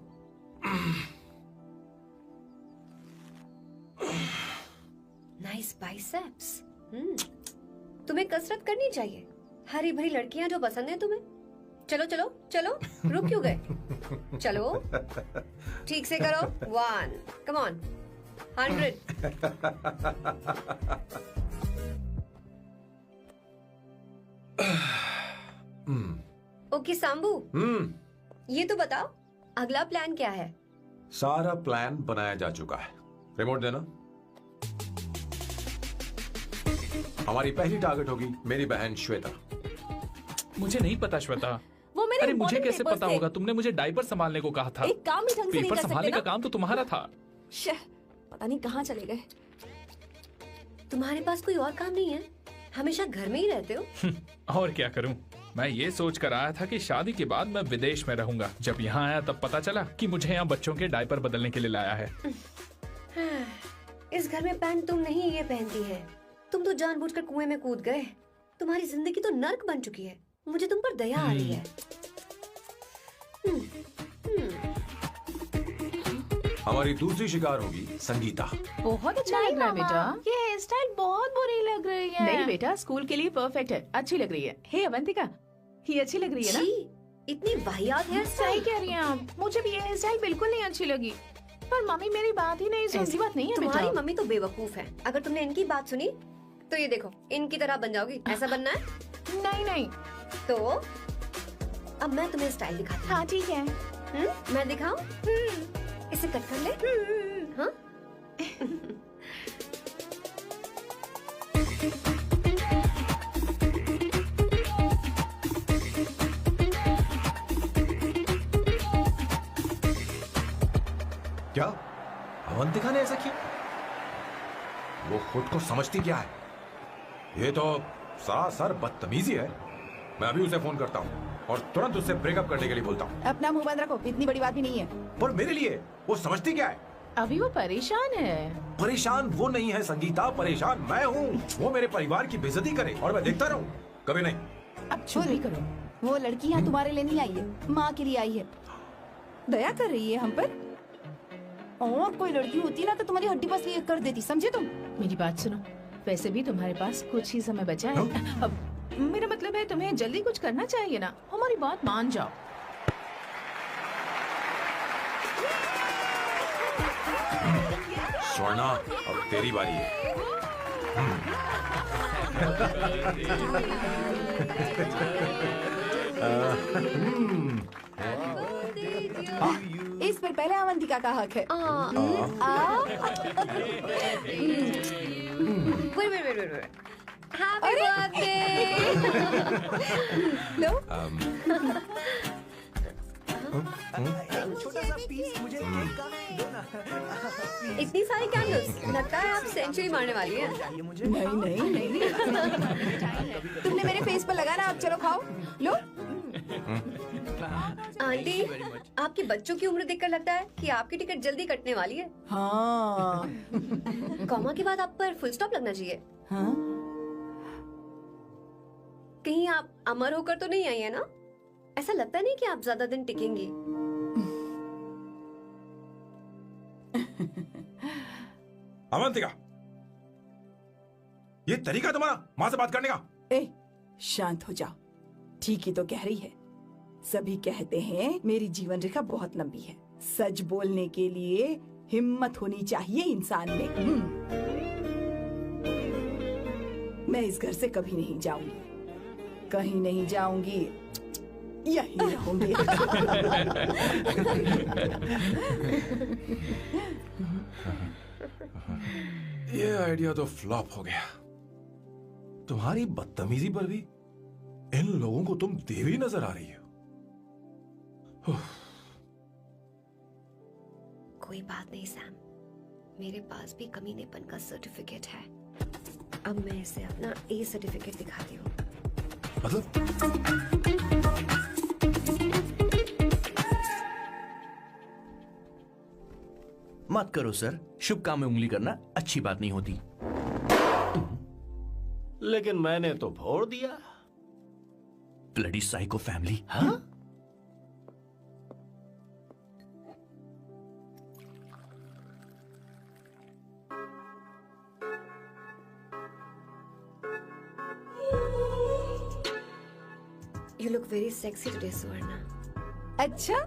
Nice biceps. तुम्हें कसरत करनी चाहिए। हरी भरी लड़कियां जो पसंद है तुम्हें। चलो चलो चलो, रुक क्यों गए? चलो, ठीक से करो। 1, come on, 100. ओके सांबू, ये तो बताओ अगला प्लान क्या है? सारा प्लान बनाया जा चुका है। रिमोट देना। हमारी पहली टारगेट होगी मेरी बहन श्वेता। मुझे नहीं पता श्वेता। वो मेरे अरे मुझे important कैसे papers पता थे। होगा? तुमने मुझे डायपर संभालने को कहा था। एक काम ही ढंग से नहीं पेपर कर संभालने सकते का ना? काम तो तुम्हारा था। पता नहीं कहाँ चले गए। तुम्हारे पास कोई और काम नहीं है? हमेशा घर में ही रहते हो। और क्या करूं? मैं ये सोच कर आया था कि शादी के बाद मैं विदेश में रहूंगा। जब यहाँ आया तब पता चला कि मुझे यहाँ बच्चों के डायपर बदलने के लिए लाया है। इस घर में पैंट तुम नहीं ये पहनती है। तुम तो जानबूझकर कुएं में कूद गए। तुम्हारी जिंदगी तो नर्क बन चुकी है। मुझे तुम पर दया आ रही है। हमारी दूसरी शिकार होगी संगीता। बहुत अच्छा लग रहा है बेटा। ये हेयर स्टाइल बहुत बुरी लग रही है। नहीं बेटा, स्कूल के लिए परफेक्ट है, अच्छी लग रही है। हे अवंतिका, ये अच्छी लग रही है ना? छी, इतनी वाहियात हेयर सही स्टाइल। कह रही हैं आप। मुझे भी ये हेयर स्टाइल बिल्कुल नहीं अच्छी लगी। पर मम्मी मेरी बात ही नहीं ऐसी सुनती। बात नहीं है तुम्हारी बेटा। मम्मी तो बेवकूफ है। अगर तुमने इनकी बात सुनी तो ये देखो, इनकी तरह बन जाओगी। ऐसा बनना है नहीं नहीं। तो अब मैं तुम्हें स्टाइल दिखाती हूँ। हाँ ठीक है। मैं दिखाऊं? इसे कट कर ले। हाँ? क्या अवंतिका ने ऐसा किया? वो खुद को समझती क्या है? ये तो सरासर बदतमीजी है। मैं अभी उसे फोन करता हूँ और तुरंत उससे ब्रेकअप करने के लिए बोलता हूँ। अपना मुंह बंद रखो, इतनी बड़ी बात भी नहीं है। पर मेरे लिए वो समझती क्या है? अभी वो परेशान है। परेशान वो नहीं है संगीता, परेशान मैं हूँ। वो मेरे परिवार की बेइज्जती करे और मैं देखता रहूँ? कभी नहीं। अब चुप ही करो। वो लड़की यहाँ तुम्हारे लिए नहीं आई है, माँ के लिए आई है। दया कर रही है हम पर। और कोई लड़की होती ना तो तुम्हारी हड्डी पसली कर देती, समझे तुम? मेरी बात सुनो, वैसे भी तुम्हारे पास कुछ ही समय बचा है। अब मेरा मतलब है तुम्हें जल्दी कुछ करना चाहिए ना, हमारी बात मान जाओ। स्वर्णा, अब तेरी बारी है। इस पर पहले अवंतिका का हक है। Happy birthday. लो इतनी सारी कैंडल्स, लगता है आप सेंचुरी मारने वाली हैं। नहीं नहीं नहीं तुमने मेरे फेस पर लगाना, अब चलो खाओ। लो आंटी, आपके बच्चों की उम्र देखकर लगता है कि आपकी टिकट जल्दी कटने वाली है। हाँ कॉमा के बाद आप पर फुल स्टॉप लगना चाहिए। हाँ कहीं आप अमर होकर तो नहीं आई है ना? ऐसा लगता नहीं कि आप ज्यादा दिन टिकेंगी। अवंतिका, ये तरीका तुम्हारा माँ से बात करने का? ए शांत हो जाओ, ठीक ही तो कह रही है। सभी कहते हैं मेरी जीवन रेखा बहुत लंबी है। सच बोलने के लिए हिम्मत होनी चाहिए इंसान में। मैं इस घर से कभी नहीं जाऊंगी, कहीं नहीं जाऊंगी, यहीं रहूंगी। ये आइडिया तो फ्लॉप हो गया। तुम्हारी बदतमीजी पर भी इन लोगों को तुम देवी नजर आ रही हो। कोई बात नहीं सैम, मेरे पास भी कमीनेपन का सर्टिफिकेट है। अब मैं इसे अपना ए सर्टिफिकेट दिखाती हूँ। मतलब मत करो सर, शुभ काम में उंगली करना अच्छी बात नहीं होती। लेकिन मैंने तो फोड़ दिया। Bloody psycho family. हाँ? You look very sexy today, सुवर्णा। अच्छा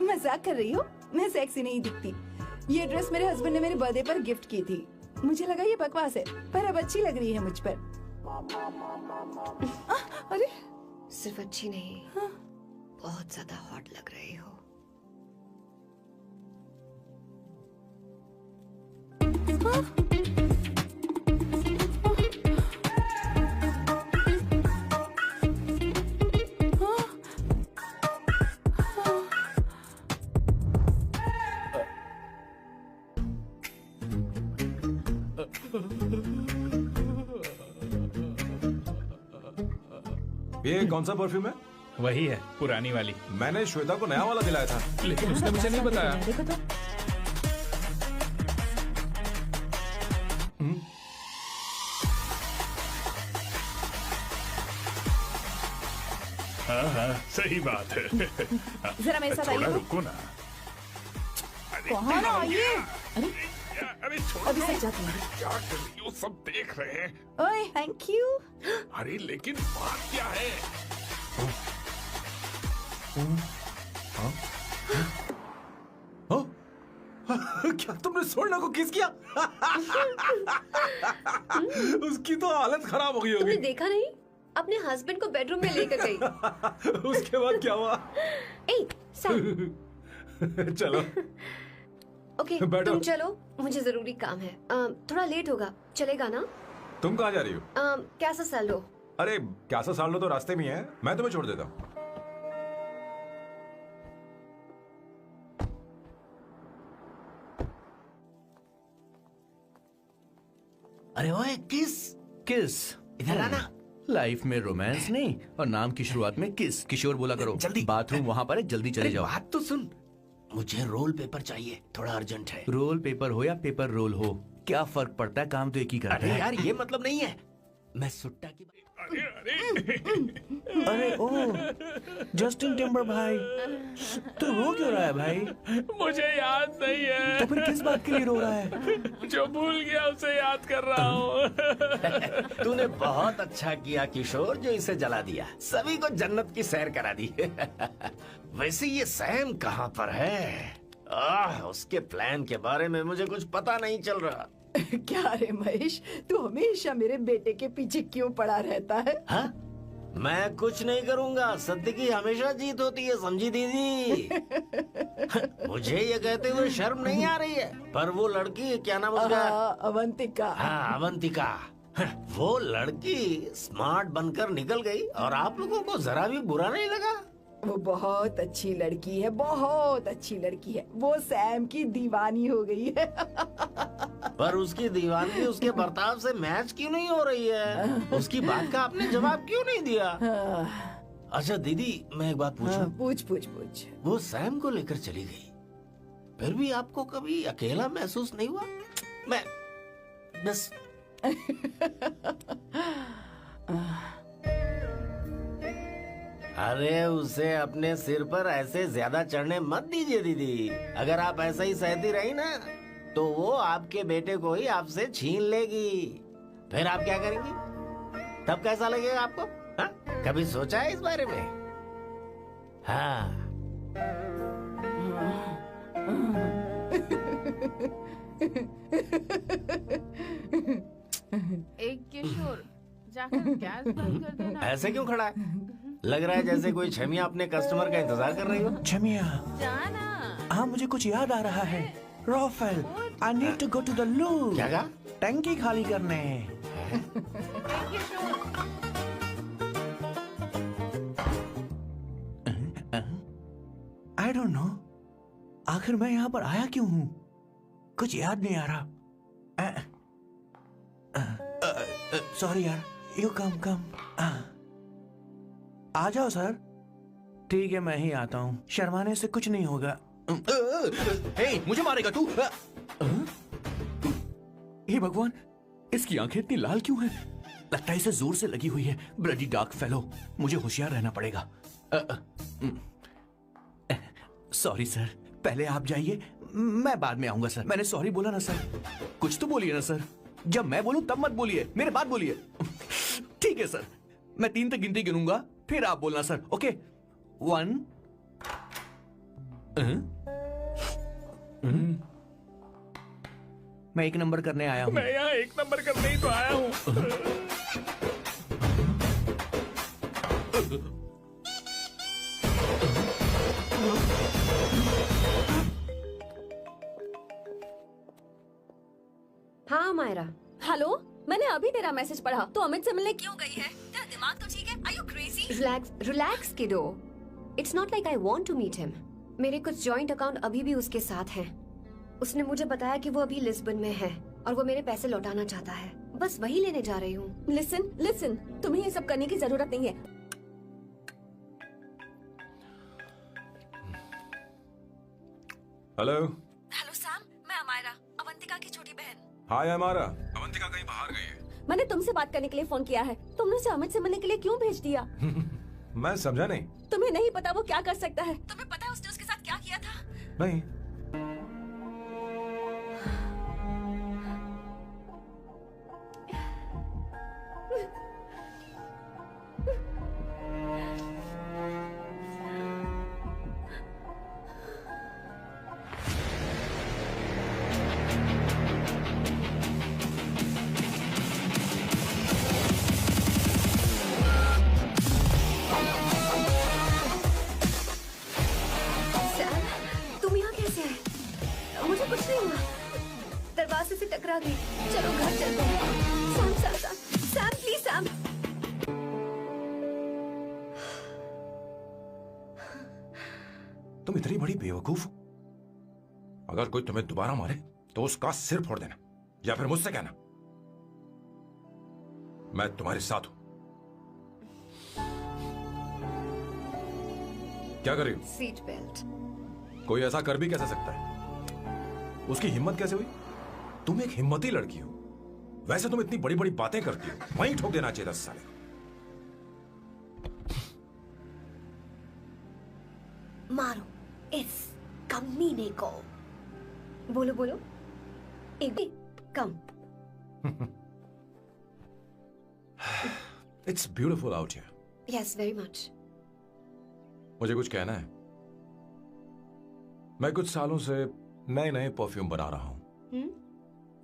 मजाक कर रही हो? मैं सेक्सी नहीं दिखती। ये ड्रेस मेरे हस्बैंड ने मेरे बर्थडे पर गिफ्ट की थी। मुझे लगा ये बकवास है, पर अब अच्छी लग रही है मुझ पर। अरे सिर्फ अच्छी नहीं, बहुत ज्यादा हॉट लग रही हो। ये कौन सा परफ्यूम है? वही है, पुरानी वाली। मैंने श्वेता को नया वाला दिलाया था। लेकिन उसने मुझे नहीं बताया। देखो तो हाँ, सही बात है। जरा मेरे साथ थोड़ा आइए। रुको ना। कहाँ ना आइए? अरे अभी सच जाती हूँ। क्या कर रही हो? सब देख रहे हैं। ओए थैंक यू। अरे लेकिन बात क्या है? क्या तुमने स्वर्णा को किस किया? उसकी तो हालत खराब हो गई तुमने होगी। देखा नहीं? अपने हस्बैंड को बेडरूम में लेकर गई। उसके बाद क्या हुआ? ए सैम, चलो ओके बैठो। तुम चलो, मुझे जरूरी काम है। थोड़ा लेट होगा, चलेगा ना? तुम कहाँ जा रही हो? कैसा साल हो? अरे कैसा साल लो तो रास्ते में ही है, मैं तुम्हें छोड़ देता हूँ। अरे ओए किस किस इधर आना। लाइफ में रोमांस नहीं और नाम की शुरुआत में किस। किशोर बोला करो। जल्दी। बाथरूम वहाँ पर है, जल्दी चले अरे जाओ। बात तो सुन, मुझे रोल पेपर चाहिए, थोड़ा अर्जेंट है। रोल पेपर हो या पेपर रोल हो, क्या फर्क पड़ता है, काम तो एक ही करता अरे है। यार ये मतलब नहीं है, मैं सुट्टा की अरे ओ जस्टिन टिम्बर भाई, तू रो क्यों रहा है भाई? मुझे याद नहीं है। तो फिर किस बात के लिए रो रहा है? जो भूल गया उसे याद कर रहा हूँ। तूने बहुत अच्छा किया किशोर, जो इसे जला दिया, सभी को जन्नत की सैर करा दी। वैसे ये सैम कहाँ पर है? उसके प्लान के बारे में मुझे कुछ पता नहीं चल रहा। क्या रे महेश, तू हमेशा मेरे बेटे के पीछे क्यों पड़ा रहता है? हाँ? मैं कुछ नहीं करूंगा, सत्य की हमेशा जीत होती है, समझी दीदी? मुझे ये कहते हुए शर्म नहीं आ रही है, पर वो लड़की, क्या नाम उसका? अवंतिका। हाँ, अवंतिका। वो लड़की स्मार्ट बनकर निकल गई और आप लोगों को जरा भी बुरा नहीं लगा? वो बहुत अच्छी लड़की है, बहुत अच्छी लड़की है। वो सैम की दीवानी हो गई है। पर उसकी दीवानगी उसके बर्ताव से मैच क्यों नहीं हो रही है? उसकी बात का आपने जवाब क्यों नहीं दिया? अच्छा दीदी, मैं एक बात पूछूं? पूछ पूछ पूछ। वो सैम को लेकर चली गई, फिर भी आपको कभी अकेला महसूस नहीं हुआ? मैं बस अरे उसे अपने सिर पर ऐसे ज्यादा चढ़ने मत दीजिए दीदी। अगर आप ऐसा ही सहती रही ना, तो वो आपके बेटे को ही आपसे छीन लेगी। फिर आप क्या करेंगी? तब कैसा लगेगा आपको? हा? कभी सोचा है इस बारे में? हाँ। एक किशोर, जाकर गैस बंद कर देना। ऐसे क्यों खड़ा है? लग रहा है जैसे कोई छमिया अपने कस्टमर का इंतजार कर रही हो। छमिया, जाना। हाँ मुझे कुछ याद आ रहा है। Rafael, I need to go to the loo. क्या कहा? टंकी खाली करने। आई डोंट नो, आखिर मैं यहाँ पर आया क्यों हूँ? कुछ याद नहीं आ रहा। सॉरी यार, यू कम। आ जाओ सर। ठीक है, मैं ही आता हूँ, शर्माने से कुछ नहीं होगा। हे, मुझे मारेगा तू? हे भगवान, इसकी आंखें इतनी लाल क्यों हैं? लगता है इसे जोर से लगी हुई है। ब्लडी डार्क फेलो, मुझे होशियार रहना पड़ेगा। सॉरी सर, पहले आप जाइए, मैं बाद में आऊंगा सर। मैंने सॉरी बोला ना सर? कुछ तो बोलिए ना सर। जब मैं बोलूं तब मत बोलिए, मेरे बाद बोलिए। ठीक है सर, मैं 3 तक गिनती गिनूंगा, फिर आप बोलना सर। ओके, 1। मैं 1 नंबर करने आया हूँ। मैं यहाँ 1 नंबर करने ही तो आया हूँ। हाँ मायरा। हेलो, मैंने अभी तेरा मैसेज पढ़ा। तो अमित से मिलने क्यों गई है? तेरा दिमाग तो ठीक है? Are you crazy? Relax kiddo. It's not like I want to meet him. मेरे कुछ जॉइंट अकाउंट अभी भी उसके साथ हैं। उसने मुझे बताया कि वो अभी लिस्बन में है और वो मेरे पैसे लौटाना चाहता है। बस वही लेने जा रही हूँ। लिसन, तुम्हें ये सब करने की जरूरत नहीं है। हेलो। हेलो सैम, मैं अमायरा, अवंतिका की छोटी बहन। हाय हमारा। अवंतिका कहीं बाहर गई है। मैंने तुमसे बात करने के लिए फोन किया है। तुमने उसे अमित से मिलने के लिए क्यों भेज दिया? मैं समझा नहीं। तुम्हें नहीं पता वो क्या कर सकता है? तुम्हें पता है उसने उसके साथ क्या किया था? नहीं। दरवाजे से टकरा गई। चलो घर चलते हैं। Sam please Sam. तुम इतनी बड़ी बेवकूफ हो। अगर कोई तुम्हें दोबारा मारे तो उसका सिर फोड़ देना, या फिर मुझसे कहना मैं तुम्हारे साथ हूं। क्या कर रही हो? Seat belt. कोई ऐसा कर भी कैसे सकता है? उसकी हिम्मत कैसे हुई? तुम एक हिम्मती लड़की हो। वैसे तुम इतनी बड़ी बड़ी बातें करती हो, वहीं ठोक देना चाहिए 10 साल। मारो इस कमीने को। बोलो बोलो, एक भी कम। It's beautiful out here. Yes, very much. मुझे कुछ कहना है। मैं कुछ सालों से नए नए परफ्यूम बना रहा हूं,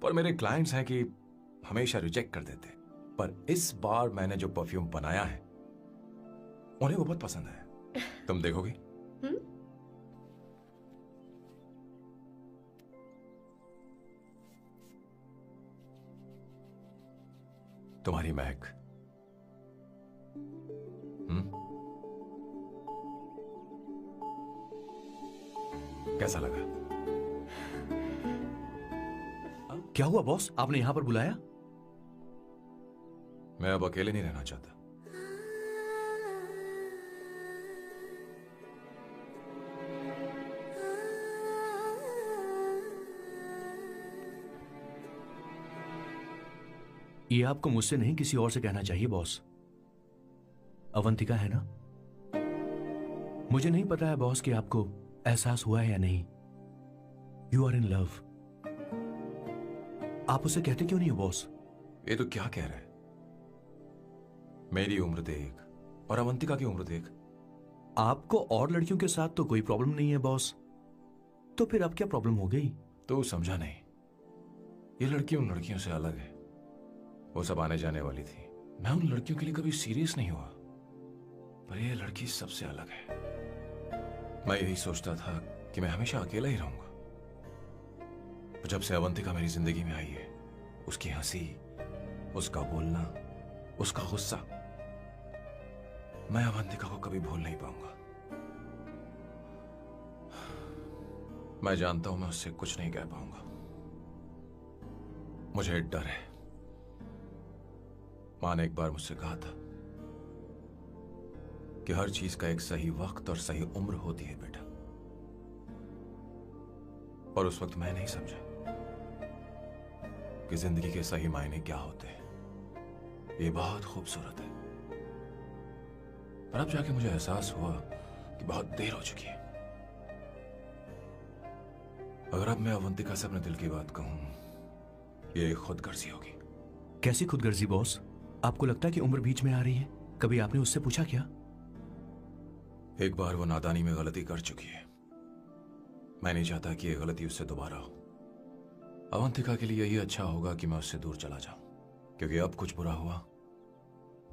पर मेरे क्लाइंट्स हैं कि हमेशा रिजेक्ट कर देते। पर इस बार मैंने जो परफ्यूम बनाया है उन्हें वो बहुत पसंद है। तुम देखोगी? तुम्हारी महक। कैसा लगा? क्या हुआ बॉस, आपने यहां पर बुलाया? मैं अब अकेले नहीं रहना चाहता। ये आपको मुझसे नहीं किसी और से कहना चाहिए बॉस। अवंतिका है ना? मुझे नहीं पता है बॉस कि आपको एहसास हुआ है या नहीं। You are in love. आप उसे कहते क्यों नहीं हो बॉस? ये तो क्या कह रहे हैं? मेरी उम्र देख और अवंतिका की उम्र देख। आपको और लड़कियों के साथ तो कोई प्रॉब्लम नहीं है बॉस, तो फिर अब क्या प्रॉब्लम हो गई? तो समझा नहीं। ये लड़की उन लड़कियों से अलग है। वो सब आने जाने वाली थी। मैं उन लड़कियों के लिए कभी सीरियस नहीं हुआ, पर ये लड़की सबसे अलग है। मैं यही सोचता था कि मैं हमेशा अकेला ही रहूंगा, पर जब से अवंतिका मेरी जिंदगी में आई है, उसकी हंसी, उसका बोलना, उसका गुस्सा, मैं अवंतिका को कभी भूल नहीं पाऊंगा। मैं जानता हूं मैं उससे कुछ नहीं कह पाऊंगा। मुझे डर है। मां ने एक बार मुझसे कहा था कि हर चीज का एक सही वक्त और सही उम्र होती है बेटा, और उस वक्त मैं नहीं समझा कि जिंदगी के सही मायने क्या होते हैं। ये बहुत खूबसूरत है, पर अब जाके मुझे एहसास हुआ कि बहुत देर हो चुकी है। अगर अब मैं अवंतिका से अपने दिल की बात कहूं, ये एक खुदगर्जी होगी। कैसी खुदगर्जी बॉस? आपको लगता है कि उम्र बीच में आ रही है? कभी आपने उससे पूछा क्या? एक बार वो नादानी में गलती कर चुकी है। मैं नहीं चाहता कि ये गलती उससे दोबारा हो। अवंतिका के लिए यही अच्छा होगा कि मैं उससे दूर चला जाऊं, क्योंकि अब कुछ बुरा हुआ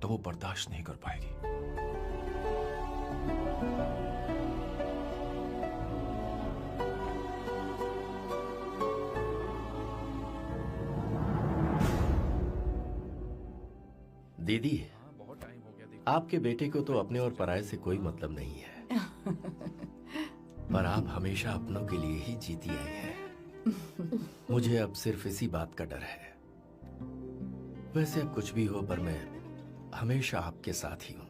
तो वो बर्दाश्त नहीं कर पाएगी। दीदी, आपके बेटे को तो अपने और पराये से कोई मतलब नहीं है, पर आप हमेशा अपनों के लिए ही जीती आई हैं। मुझे अब सिर्फ इसी बात का डर है। वैसे अब कुछ भी हो, पर मैं हमेशा आपके साथ ही हूँ।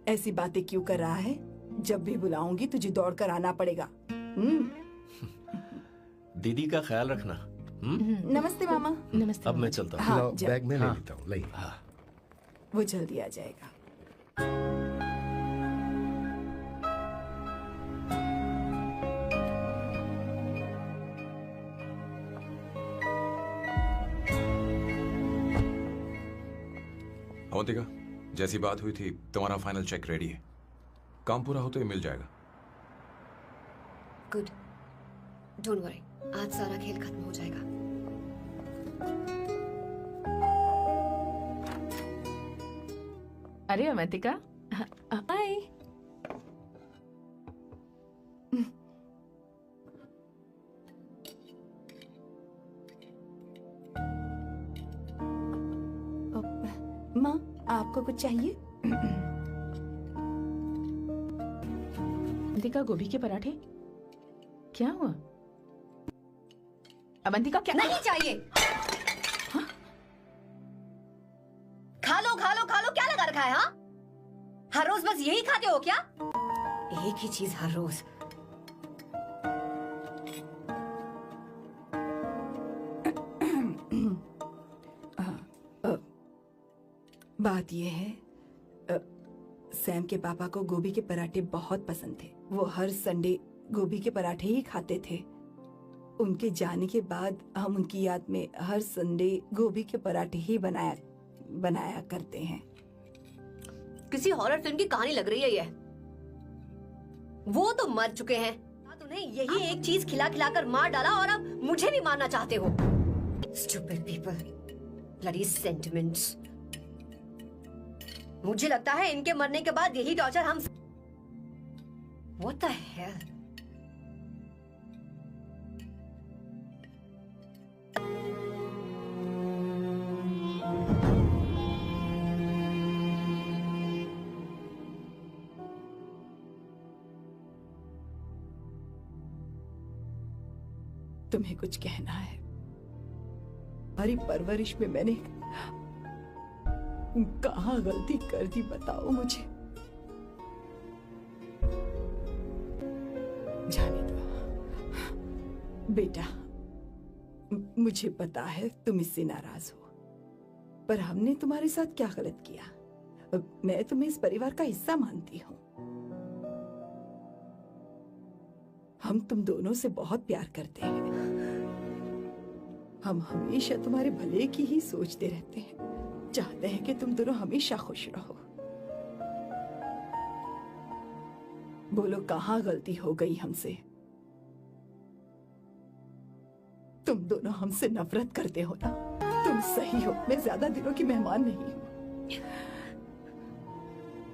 ऐसी बातें क्यों कर रहा है? जब भी बुलाऊंगी तुझे दौड़ कर आना पड़ेगा। दीदी का ख्याल रखना। नमस्ते मामा। नमस्ते। अब मैं चलता हूँ। हाँ, लो, जा। बैग में ले हाँ। लेता हूँ। लाइए। हाँ। वो जल्दी आ जाएगा। अवंतिका, जैसी बात हुई थी तुम्हारा फाइनल चेक रेडी है। काम पूरा हो तो ये मिल जाएगा। गुड, डोंट वरी, आज सारा खेल खत्म हो जाएगा। अरे अवंतिका, हाय। माँ, आपको कुछ चाहिए? अवंतिका, गोभी के पराठे? क्या हुआ अवंतिका? क्या नहीं चाहिए। खा लो खा लो खा लो, क्या लगा रखा है? हाँ, हर रोज बस यही खाते हो क्या? एक ही चीज हर रोज। बात यह है, सैम के पापा को गोभी के पराठे बहुत पसंद थे। वो हर संडे गोभी के पराठे ही खाते थे। उनके जाने के बाद हम उनकी याद में हर संडे गोभी के पराठे ही बनाया करते हैं। किसी हॉरर फिल्म की कहानी लग रही है ये। वो तो मर चुके हैं, उन्हें यही एक चीज खिला खिला कर मार डाला और अब मुझे भी मारना चाहते हो। Stupid people, bloody sentiments। मुझे लगता है इनके मरने के बाद यही टॉर्चर हम। What the hell? तुम्हें कुछ कहना है? हमारी परवरिश में मैंने कहाँ गलती कर दी, बताओ मुझे। जाने दो बेटा, मुझे पता है तुम इससे नाराज हो, पर हमने तुम्हारे साथ क्या गलत किया? मैं तुम्हें इस परिवार का हिस्सा मानती हूँ। हम तुम दोनों से बहुत प्यार करते हैं। हम हमेशा तुम्हारे भले की ही सोचते रहते हैं, चाहते हैं कि तुम दोनों हमेशा खुश रहो। बोलो कहाँ गलती हो गई हमसे? तुम दोनों हमसे नफरत करते हो ना? तुम सही हो, मैं ज्यादा दिनों की मेहमान नहीं हूं।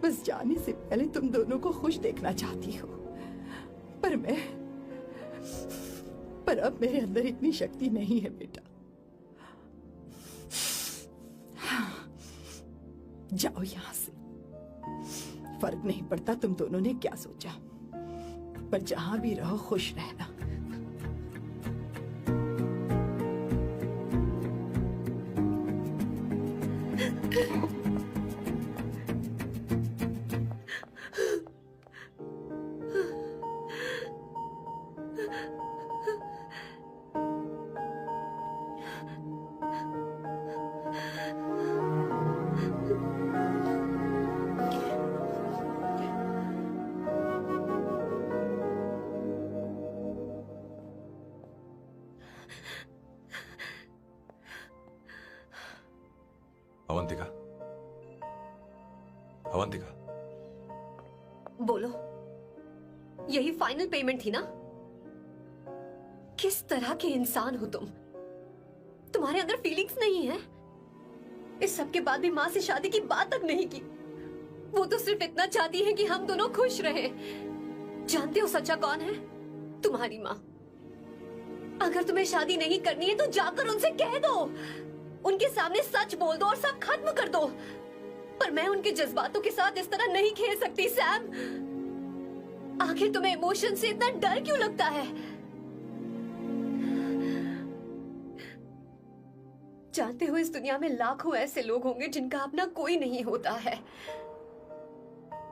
बस जाने से पहले तुम दोनों को खुश देखना चाहती हो, पर अब मेरे अंदर इतनी शक्ति नहीं है बेटा। जाओ यहां से। फर्क नहीं पड़ता तुम दोनों ने क्या सोचा, पर जहां भी रहो खुश रहना। अवंतिका, अवंतिका, बोलो, यही फाइनल पेमेंट थी ना? किस तरह के इंसान हो तुम? तुम्हारे अंदर फीलिंग्स नहीं है? इस सब के बाद भी माँ से शादी की बात तक नहीं की। वो तो सिर्फ इतना चाहती है कि हम दोनों खुश रहें। जानते हो सच्चा कौन है? तुम्हारी माँ। अगर तुम्हें शादी नहीं करनी है तो जाकर उनसे कह दो, उनके सामने सच बोल दो और सब खत्म कर दो। पर मैं उनके जज्बातों के साथ इस तरह नहीं खेल सकती सैम। आखिर तुम्हें इमोशन से इतना डर क्यों लगता है? जानते हो इस दुनिया में लाखों ऐसे लोग होंगे जिनका अपना कोई नहीं होता है,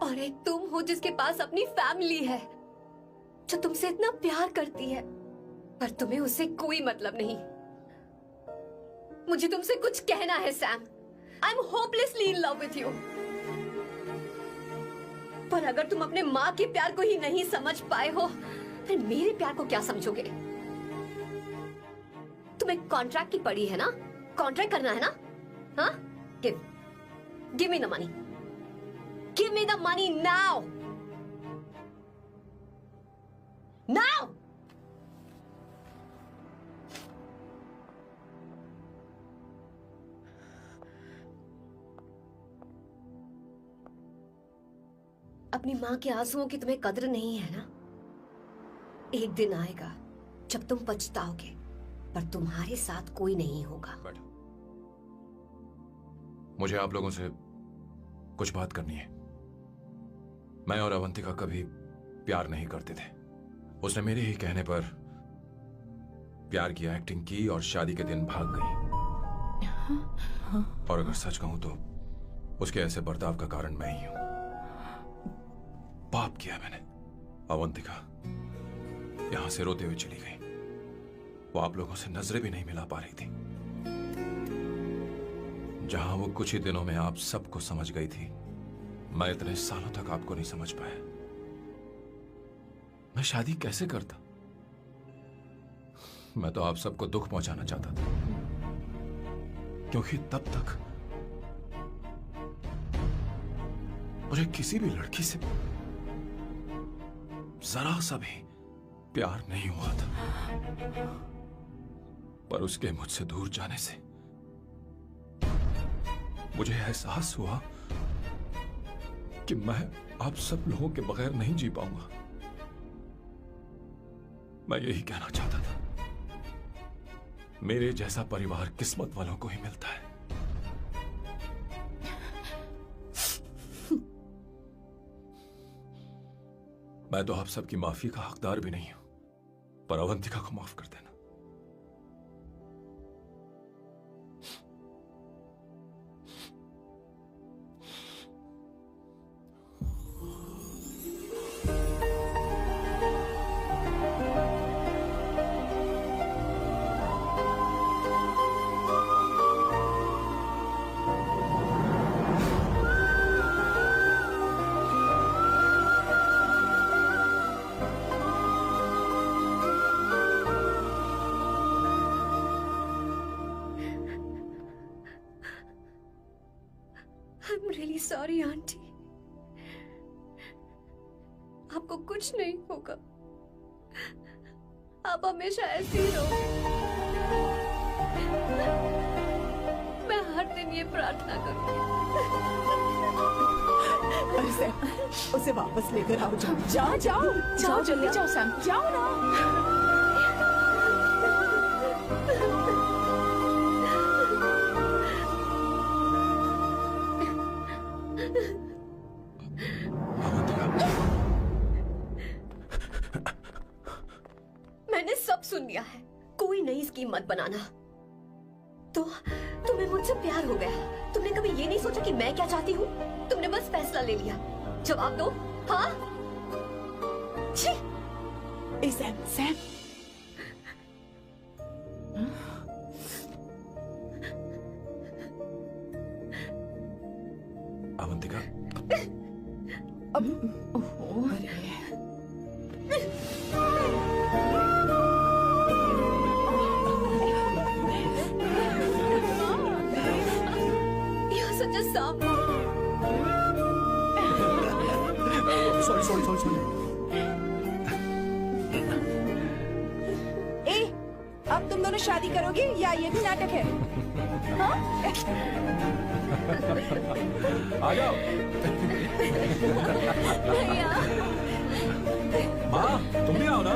और एक तुम हो जिसके पास अपनी फैमिली है जो तुमसे इतना प्यार करती है, पर तुम्हें उससे कोई मतलब नहीं। मुझे तुमसे कुछ कहना है Sam. I am hopelessly in love with you. पर अगर तुम अपने माँ के प्यार को ही नहीं समझ पाए हो, फिर मेरे प्यार को क्या समझोगे? तुम्हें कॉन्ट्रैक्ट की पड़ी है ना? कॉन्ट्रैक्ट करना है ना? हाँ? Give me the money. Give me the money now. Now. अपनी माँ के आंसुओं की तुम्हें कदर नहीं है ना? एक दिन आएगा जब तुम पछताओगे, पर तुम्हारे साथ कोई नहीं होगा। बैठो, मुझे आप लोगों से कुछ बात करनी है। मैं और अवंतिका कभी प्यार नहीं करते थे। उसने मेरे ही कहने पर प्यार की एक्टिंग की और शादी के दिन भाग गई। और अगर सच कहूं तो उसके ऐसे बर्ताव का कारण मैं ही हूं। पाप किया मैंने। अवंतिका यहां से रोते हुए चली गई। वो आप लोगों से नजरें भी नहीं मिला पा रही थी। जहां वो कुछ ही दिनों में आप सबको समझ गई थी, मैं इतने सालों तक आपको नहीं समझ पाया। मैं शादी कैसे करता? मैं तो आप सबको दुख पहुंचाना चाहता था, क्योंकि तब तक मुझे किसी भी लड़की से जरा सा भी प्यार नहीं हुआ था। पर उसके मुझसे दूर जाने से मुझे एहसास हुआ कि मैं आप सब लोगों के बगैर नहीं जी पाऊंगा। मैं यही कहना चाहता था, मेरे जैसा परिवार किस्मत वालों को ही मिलता है। मैं तो आप सबकी माफी का हकदार भी नहीं हूं, पर अवंतिका को माफ कर देना। I'm really sorry, aunty. आपको कुछ नहीं होगा। आप हमेशा ऐसे ही रहो। मैं हर दिन ये प्रार्थना करूंगी। अरे सैम, उसे वापस लेकर आओ। जाओ जाओ जाओ जल्दी जाओ सैम, जाओ ना। मैंने सब सुन लिया है। कोई नई स्कीम मत बनाना। तो तुम्हें मुझसे प्यार हो गया। तुमने कभी ये नहीं सोचा कि मैं क्या चाहती हूँ? तुमने बस फैसला ले लिया। जवाब दो। हाँ? छी! ए Sam, Sam. Avantika, You're such a soft. Sorry. ए, अब तुम दोनों शादी करोगे या ये भी नाटक है? हाँ? आ जाओ। माँ, तुम भी आओ ना।